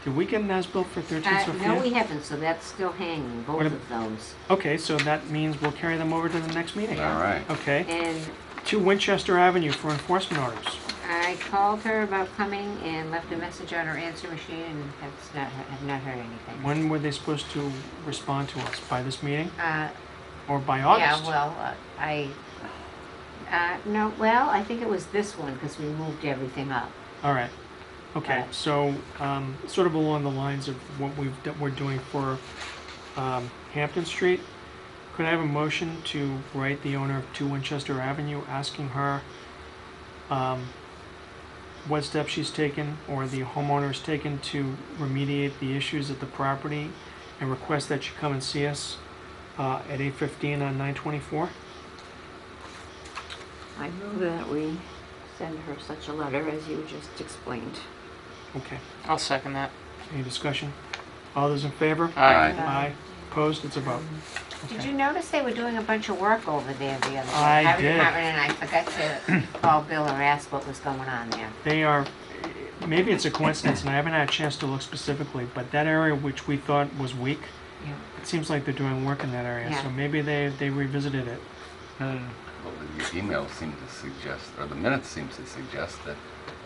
Did we get an as-built for 13 Sophia? No, we haven't, so that's still hanging, both What of those. Okay, so that means we'll carry them over to the next meeting. All right. Okay. And 2 Winchester Avenue for enforcement orders. I called her about coming and left a message on her answer machine and have not heard anything. When were they supposed to respond to us? By this meeting? Uh, Or by August? Yeah, well, I think it was this one because we moved everything up. All right. Okay, Right. so sort of along the lines of what we're doing for Hampton Street, could I have a motion to write the owner of 2 Winchester Avenue asking her what steps she's taken or the homeowner's taken to remediate the issues at the property and request that she come and see us at 8:15 on 9/24? I move that we send her such a letter as you just explained. Okay. I'll second that. Any discussion? All those in favor? Aye. Aye. Opposed? It's a vote. Did Okay. you notice they were doing a bunch of work over there the other day? I Highway did. Department, and I forgot to call Bill or ask what was going on there. They are, maybe it's a coincidence, and I haven't had a chance to look specifically, but that area which we thought was weak, Yeah. it seems like they're doing work in that area, so Yeah. maybe they revisited it. Well, the email seemed to suggest, or the minutes seem to suggest that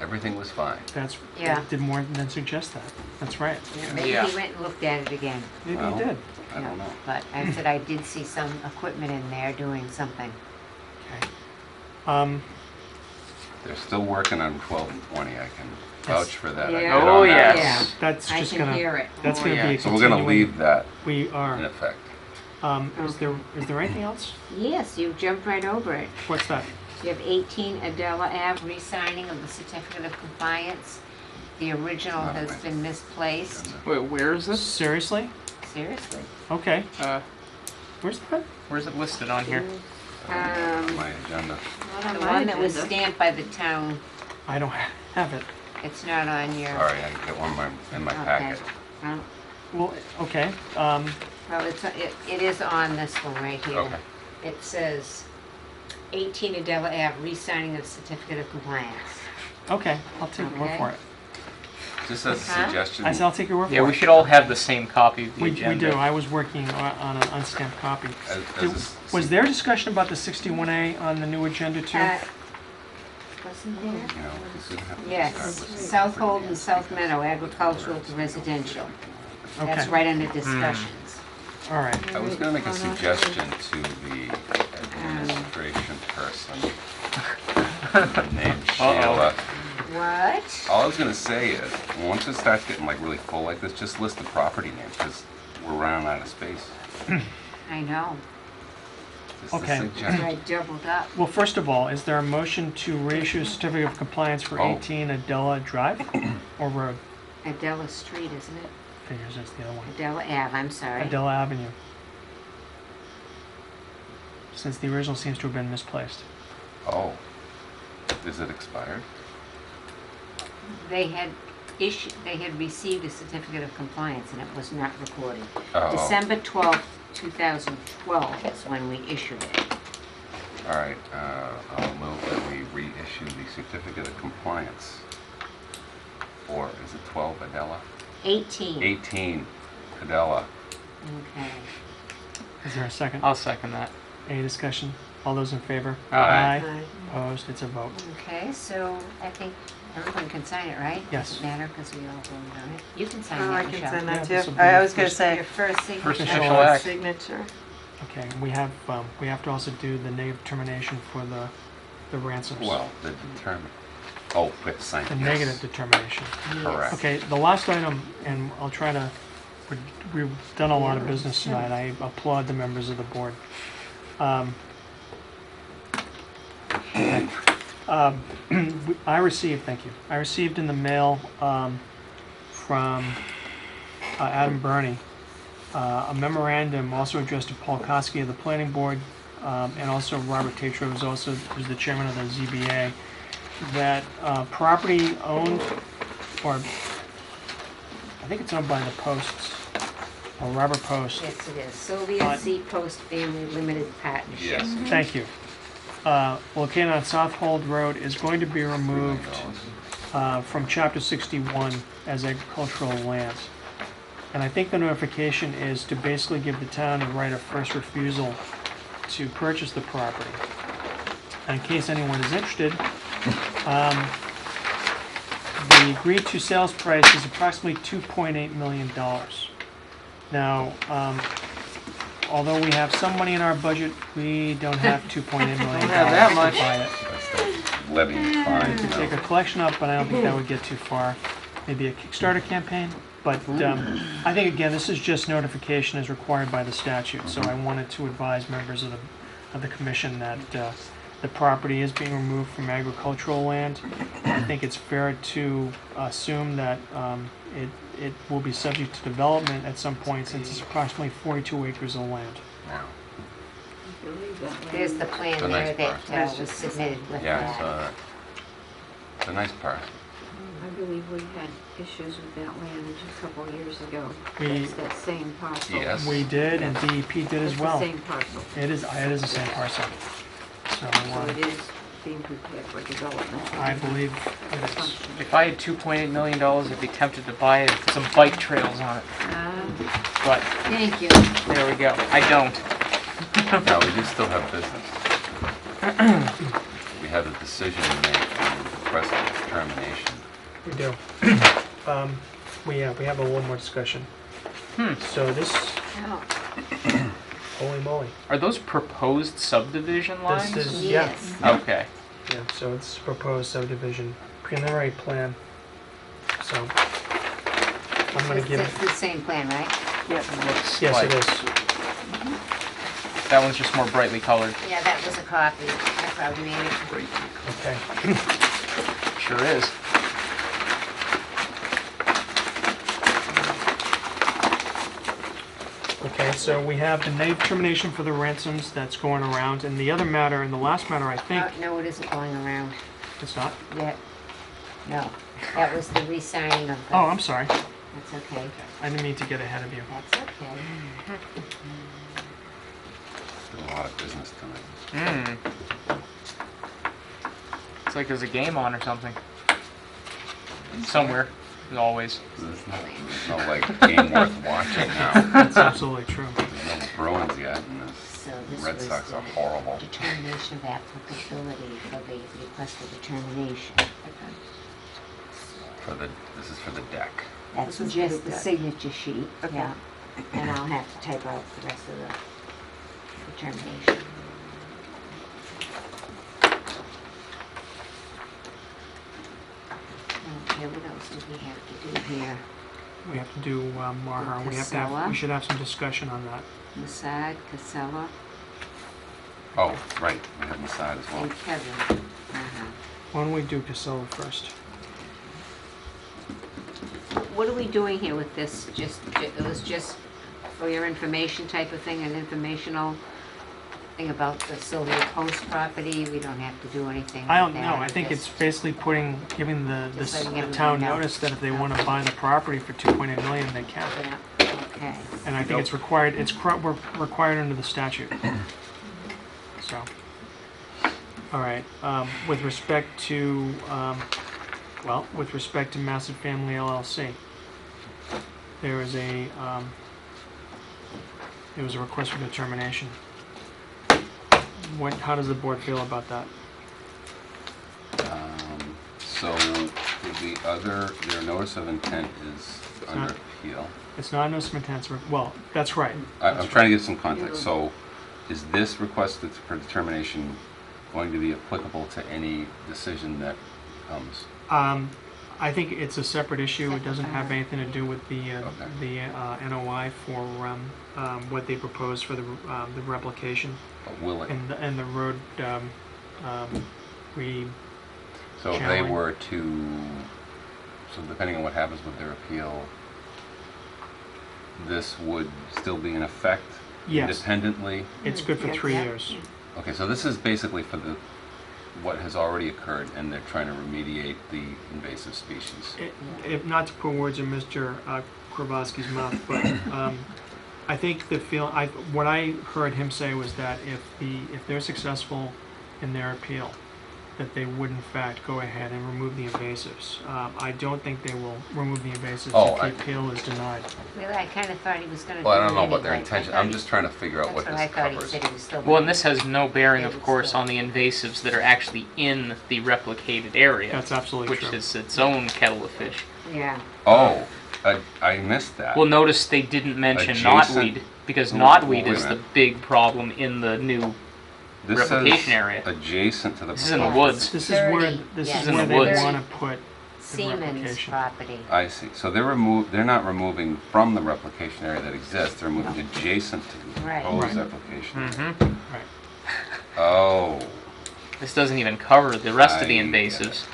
everything was fine. That's, Yeah. did more than suggest that. That's right. Maybe Yeah. he went and looked at it again. Maybe Well, you did. I don't know. But I said I did see some equipment in there doing something. Okay. They're still working on 12 and 20, I can vouch for that. I Yeah. get on Oh, that. yes. That's I just can gonna, hear it. that's Oh, gonna yeah. be a So we're gonna continuing- leave that We in are. effect. Is there anything else? Yes, you jumped right over it. What's that? You have 18 Adela Ave, re-signing of the certificate of compliance. The original Not has right. been misplaced. Wait, where is this? Seriously? Seriously. Okay. Where's that? Where's it listed on here? My agenda. The one that was stamped by the town, I don't have it. it's not on your... Sorry, I get one in my Okay. packet. Well, okay. Well, it is on this one right here. Okay. It says 18 Adela Ave, re-signing of certificate of compliance. Okay, I'll take your word Okay. for it. Just as a Huh? suggestion. I said I'll take your word Yeah, for we it. should all have the same copy of the We agenda. do. I was working on an unstamped copy. As Was there discussion about the 61A on the new agenda too? Wasn't there? You know, this would have to Yes, start with- South Hold and South Meadow, agricultural to residential. That's Okay. right under discussions. All right. I was gonna make a suggestion to the administration person named Sheila. What? All I was gonna say is, once it starts getting like really full like this, just list the property names, because we're running out of space. I know. Just a Okay. suggestion. I doubled up. Well, first of all, is there a motion to reissue a certificate of compliance for Oh. 18 Adela Drive or Road? Adela Street, isn't it? Figures that's the other one. Adela Ave, I'm sorry. Adela Avenue. Since the original seems to have been misplaced. Oh, is it expired? They had received a certificate of compliance and it was not recorded. Oh. December 12th, 2012 is when we issued it. All right, I'll move that we reissue the certificate of compliance. Or is it 12 Adela? 18. 18 Adela. Okay. Is there a second? I'll second that. Any discussion? All those in favor? Aye. Aye. Opposed? It's a vote. Okay, so I think everyone can sign it, right? Yes. Doesn't matter because we all voted on it. You can sign Oh, that, I can Michelle. sign Yeah, that this too. will be I your was gonna first- say, Your first signature. Official act. signature. Okay, we have to also do the negative determination for the ransoms. Well, the determine. Oh, we have to sign The it, negative yes. determination. Correct. Okay, the last item, and I'll try to, we've done a lot of business tonight. I applaud the members of the board. Okay. I received, thank you. I received in the mail from Adam Burney a memorandum also addressed to Paul Koski of the Planning Board and also Robert Tatro, who's the chairman of the ZBA, that property owned, or I think it's owned by the Posts, or Robert Post. Yes, it is. Sylvia C. Post Family Limited Partnership. Yes. Thank you. Located on South Hold Road is going to be removed from Chapter 61 as agricultural land. And I think the notification is to basically give the town a right of first refusal to purchase the property. And in case anyone is interested, the agreed to sales price is approximately $2.8 million. Now, although we have some money in our budget, we don't have $2.8 million Don't have that much. to buy it. Levying We fine. could take a collection up, but I don't think that would get too far. Maybe a Kickstarter campaign. But I think, again, this is just notification as required by the statute. So I wanted to advise members of the commission that the property is being removed from agricultural land. I think it's fair to assume that it will be subject to development at some point, since it's approximately 42 acres of land. Wow. There's the plan It's a there nice that parcel. was submitted with Yeah, that. it's a nice parcel. I believe we had issues with that land a couple of years ago. We- It's that same parcel. Yes. We did, and DEP did as It's well. the same parcel. It is the same parcel. So So it is being prepared for development. I believe it is. If I had $2.8 million, I'd be tempted to buy it with some bike trails on it. But Thank you. there we go. I don't. No, we do still have business. We have a decision to make on the request of determination. We do. We have a little more discussion. So this, holy moly. Are those proposed subdivision lines? This is, Yes. Okay. yeah, so it's proposed subdivision, preliminary plan. So I'm gonna give It's it, the same plan, right? Looks yes, like it is. that one's just more brightly colored. Yeah, that was a copy. I probably made it. Okay. Sure is. Okay, so we have the negative determination for the ransoms that's going around, and the other matter, and the last matter, I think, No, it isn't going around it's not. yet. No, that was the re-signing of the... Oh, I'm sorry. That's okay. I didn't mean to get ahead of you. That's okay. There's a lot of business tonight. It's like there's a game on or something. Somewhere, as always. There's no like game worth watching now. That's absolutely true. There's no Bruins yet, and So the this Red was Sox the are horrible. determination of applicability for the request for determination. This is for the deck. That's This is just for the the signature sheet, Okay. yeah. And I'll have to type out the rest of the determination. Okay, what else do we have to do here? We have to do Marhar. We Casella. should have some discussion on that. Masad, Casella, Oh, right, we have Masad as well. and Kevin. Why don't we do Casella first? What are we doing here with this? It was just for your information type of thing, an informational thing about the Sylvia Post property? We don't have to do anything I don't with know. that, I think it's just- basically giving the Just letting the everyone town know. notice that if they want to buy the property for 2.8 million, they can. Yeah, okay. And I think it's required. We're required under the statute. So, all right. With respect to Massive Family LLC, there was a request for determination. How does the board feel about that? So their notice of intent is under not- appeal. It's not a notice of intent. Well, that's right. I'm trying to get some context. So is this request for determination going to be applicable to any decision that comes? I think it's a separate issue. It doesn't have anything to do with the NOI for what they proposed for the replication But will it? and the road So if they challenge. were to, so depending on what happens with their appeal, this would still be in effect Yes. independently? It's good for 3 Yeah. years. Okay, so this is basically for what has already occurred, and they're trying to remediate the invasive species. If not to put words in Mr. Kowalski's mouth, but I think what I heard him say was that if they're successful in their appeal, that they would in fact go ahead and remove the invasives. I don't think they will remove the invasives Oh, if the appeal is denied. Really, I kind of thought he was going to do Well, it I don't know about their anyway. intention. I thought I'm just trying to figure out what That's this what I thought he covers. said he was still. Well, and this has no bearing, of course, on the invasives that are actually in the replicated area. That's absolutely which true. is its own kettle of fish. Yeah. Oh, I missed that. Well, notice they didn't mention Adjacent- knotweed, because Oh, knotweed wait a is the minute. big problem in the new This replication says area. adjacent to the. This is in the proposed- woods. This is where 30, this yeah, is in where the they woods. want to put the Siemens replication. property. I see. So they're not removing from the replication area that exists. They're moving adjacent to the Right. proposed Right. replication. Mm-hmm. Right. Oh, This doesn't even cover the rest of the I get invasives.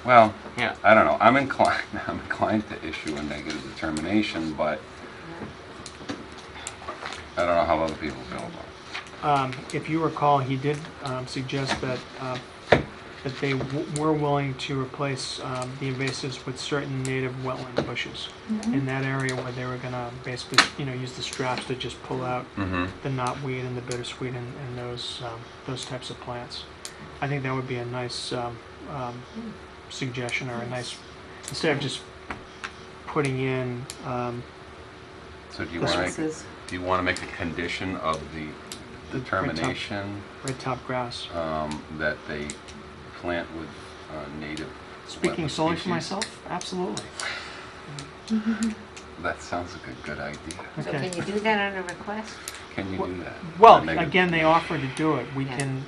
well, Yeah. I don't know. I'm inclined to issue a negative determination, but I don't know how other people feel about it. If you recall, he did suggest that they were willing to replace the invasives with certain native wetland bushes in that area where they were going to basically, use the straps to just pull out the knotweed and the bittersweet and those types of plants. I think that would be a nice suggestion, or a nice, instead of just putting in. So do you This want is- to make a condition of the determination red top grass. that they plant with native? Speaking wetland solely for species? myself, absolutely. That sounds like a good idea. So Okay. can you do that on a request? Can you do that? Well, Or negative- again, they offered to do it. We Yeah. can,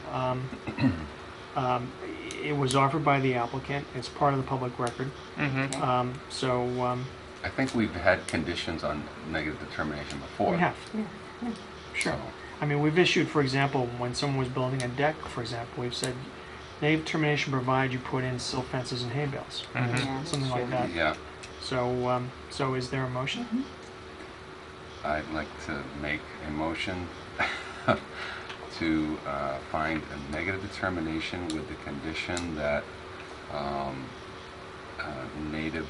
it was offered by the applicant. It's part of the public record. Mm-hmm. So, I think we've had conditions on negative determination before. we have, Yeah. sure. So, I mean, we've issued, for example, when someone was building a deck, for example, we've said, native termination provided you put in silt fences and hay bales, Mhm. Yeah, something like sure. that. yeah, So is there a motion? I'd like to make a motion to find a negative determination with the condition that native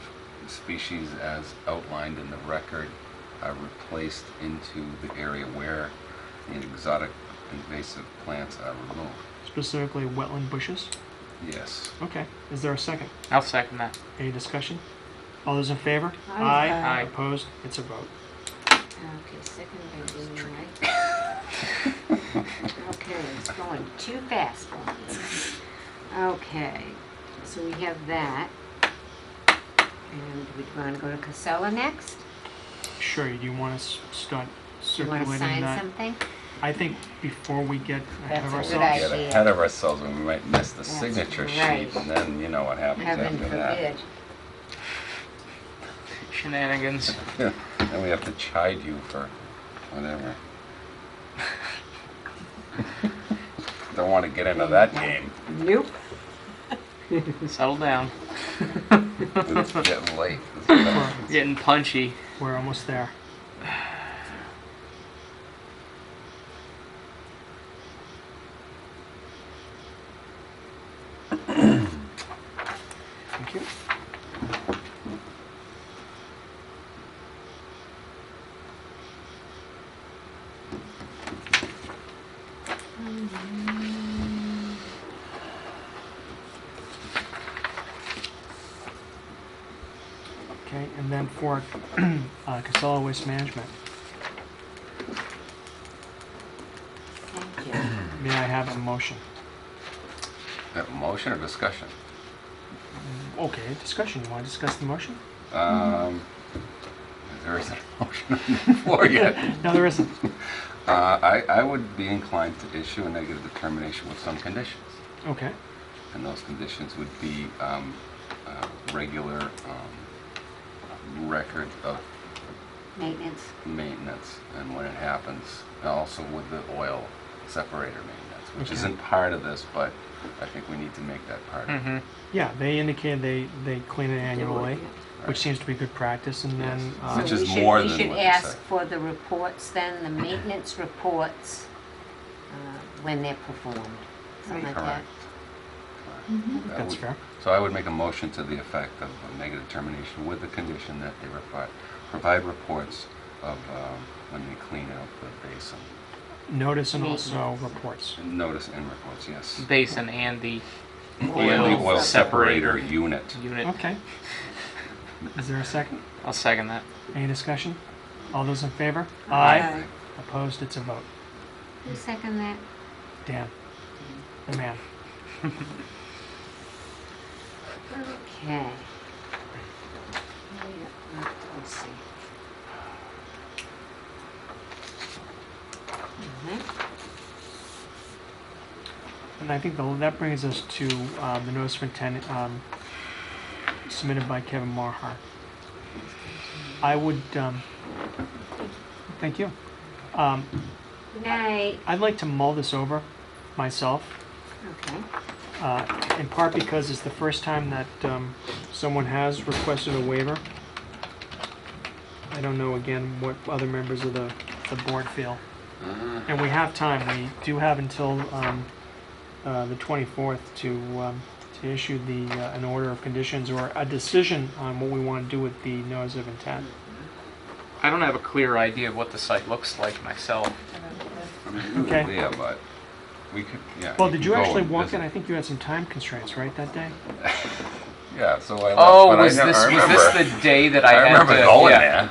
species as outlined in the record are replaced into the area where the exotic invasive plants are removed. Specifically, wetland bushes? Yes. Okay. Is there a second? I'll second that. Any discussion? All those in favor? Aye. Aye. Opposed? It's a vote. Okay, second by Dean, right? Okay, it's going too fast for me. Okay, so we have that. And we want to go to Casella next? Sure. Do you want to start You want to circulating sign that? something? I think before we get ahead of That's a good ourselves. idea. Get ahead of ourselves and we might miss the That's signature right. sheet, and then you know what happens Heaven after that. forbid. Shenanigans. Then we have to chide you for whatever. Don't want to get into that game. Nope. Settle down. It's getting late. It's Getting punchy. We're almost there. Thank you. Okay, and then for Casella Waste Management, Thank you. may I have a motion? Motion or discussion? Okay, discussion. You want to discuss the motion? There isn't a motion on the floor yet. No, there isn't. I would be inclined to issue a negative determination with some conditions. Okay. And those conditions would be regular record of Maintenance. maintenance and when it happens, and also with the oil separator maintenance. which Okay. isn't part of this, but I think we need to make that part of it. Mm-hmm. Yeah, they indicated they clean it annually, which seems to be good practice, and then, So Which is we should- more we than should what they ask say. for the reports then, the maintenance reports, when they're performed, something like that. Correct. That that's would- fair. So I would make a motion to the effect of make a determination with the condition that they provide reports of when they clean out the basin. Notice and also reports. Notice and reports, yes. Basin and the And the oil separator unit. Okay. Is there a second? I'll second that. Any discussion? All those in favor? Aye. Opposed? It's a vote. Who second that? Dan, the man. Okay. Let's see. And I think that brings us to the notice of intent submitted by Kevin Marhart. I would, thank you. Good night. I'd like to mull this over myself, Okay. in part because it's the first time that someone has requested a waiver. I don't know, again, what other members of the board feel. And we have time. We do have until the 24th to issue an order of conditions or a decision on what we want to do with the notice of intent. I don't have a clear idea of what the site looks like myself. I mean, Okay. Yeah, but we could, yeah. Well, did you can go actually and walk visit. in? I think you had some time constraints, right, that day? Yeah, so I left, Oh, but was I this remember, the day that I I had remember to, going yeah. there.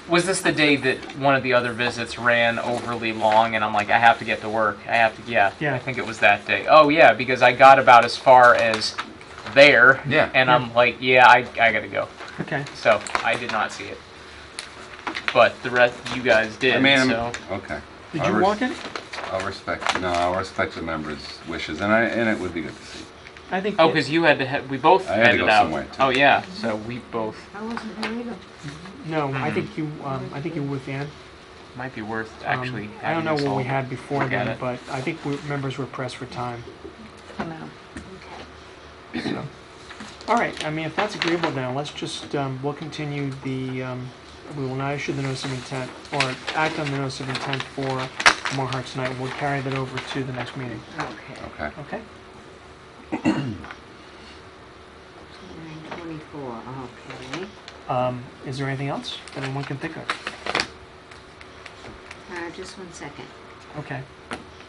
Was this the day that one of the other visits ran overly long and I'm like, I have to get to work. I have to, yeah. I think it was that day. Oh, yeah, because I got about as far as there. Yeah. And I'm like, yeah, I gotta go. Okay. So I did not see it. But the rest, you guys did, I mean, so. okay. Did I'll you walk in? I'll respect the members' wishes, and it would be good to see. I think. Oh, because you had to, we both I had to headed go out. somewhere, too. Oh, yeah, so we both. I wasn't there either. No, I think you were with Ann. Might be worth actually I don't having know us what all we had before look at then, it. but I think members were pressed for time. I know. So. All right, I mean, if that's agreeable then, let's just, we'll continue we will not issue the notice of intent, or act on the notice of intent for Marhart tonight. We'll carry that over to the next meeting. Okay. Okay. Okay? 9:24, okay. Is there anything else that anyone can think of? Just 1 second. Okay.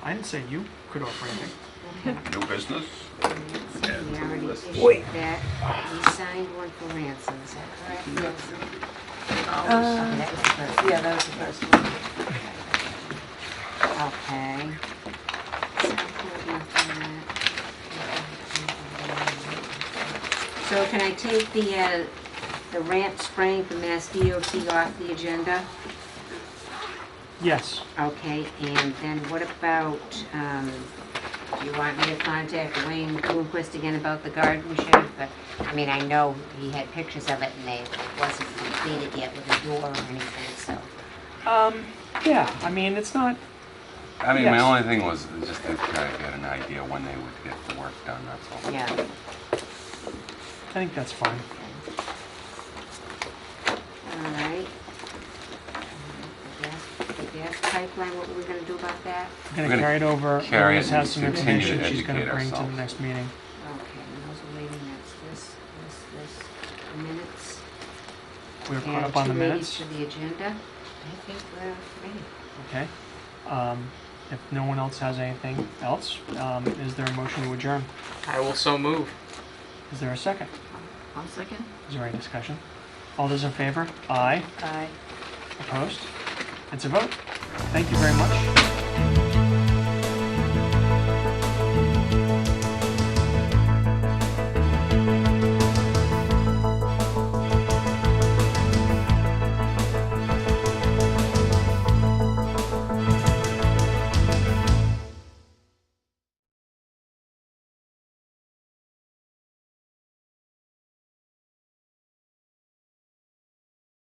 I didn't say you could offer anything. New business? We already issued that. We signed one for ransom, is that correct? Okay, that was the first one. Yeah, that was the first one. Okay. So can I take the ramp spraying for Mass DOT off the agenda? Yes. Okay, and then what about, do you want me to contact Wayne Bloomquist again about the garden shed? But, I mean, I know he had pictures of it and it wasn't completed yet with a door or anything, so. Yeah, I mean, it's not, I mean, my Yes. only thing was just to try to get an idea when they would get the work done, that's all. Yeah. I think that's fine. All right. The gas pipeline, what were we gonna do about that? We're gonna carry it over. carry Louise it and has some continue to information she's gonna educate bring to the ourselves. next meeting. Okay, and those are waiting, that's this, the minutes. We're caught up on the minutes. And 2 ladies for the agenda. I think we're ready. Okay. If no one else has anything else, is there a motion to adjourn? I will so move. Is there a second? 1 second. Is there any discussion? All those in favor? Aye. Aye. Opposed? It's a vote. Thank you very much.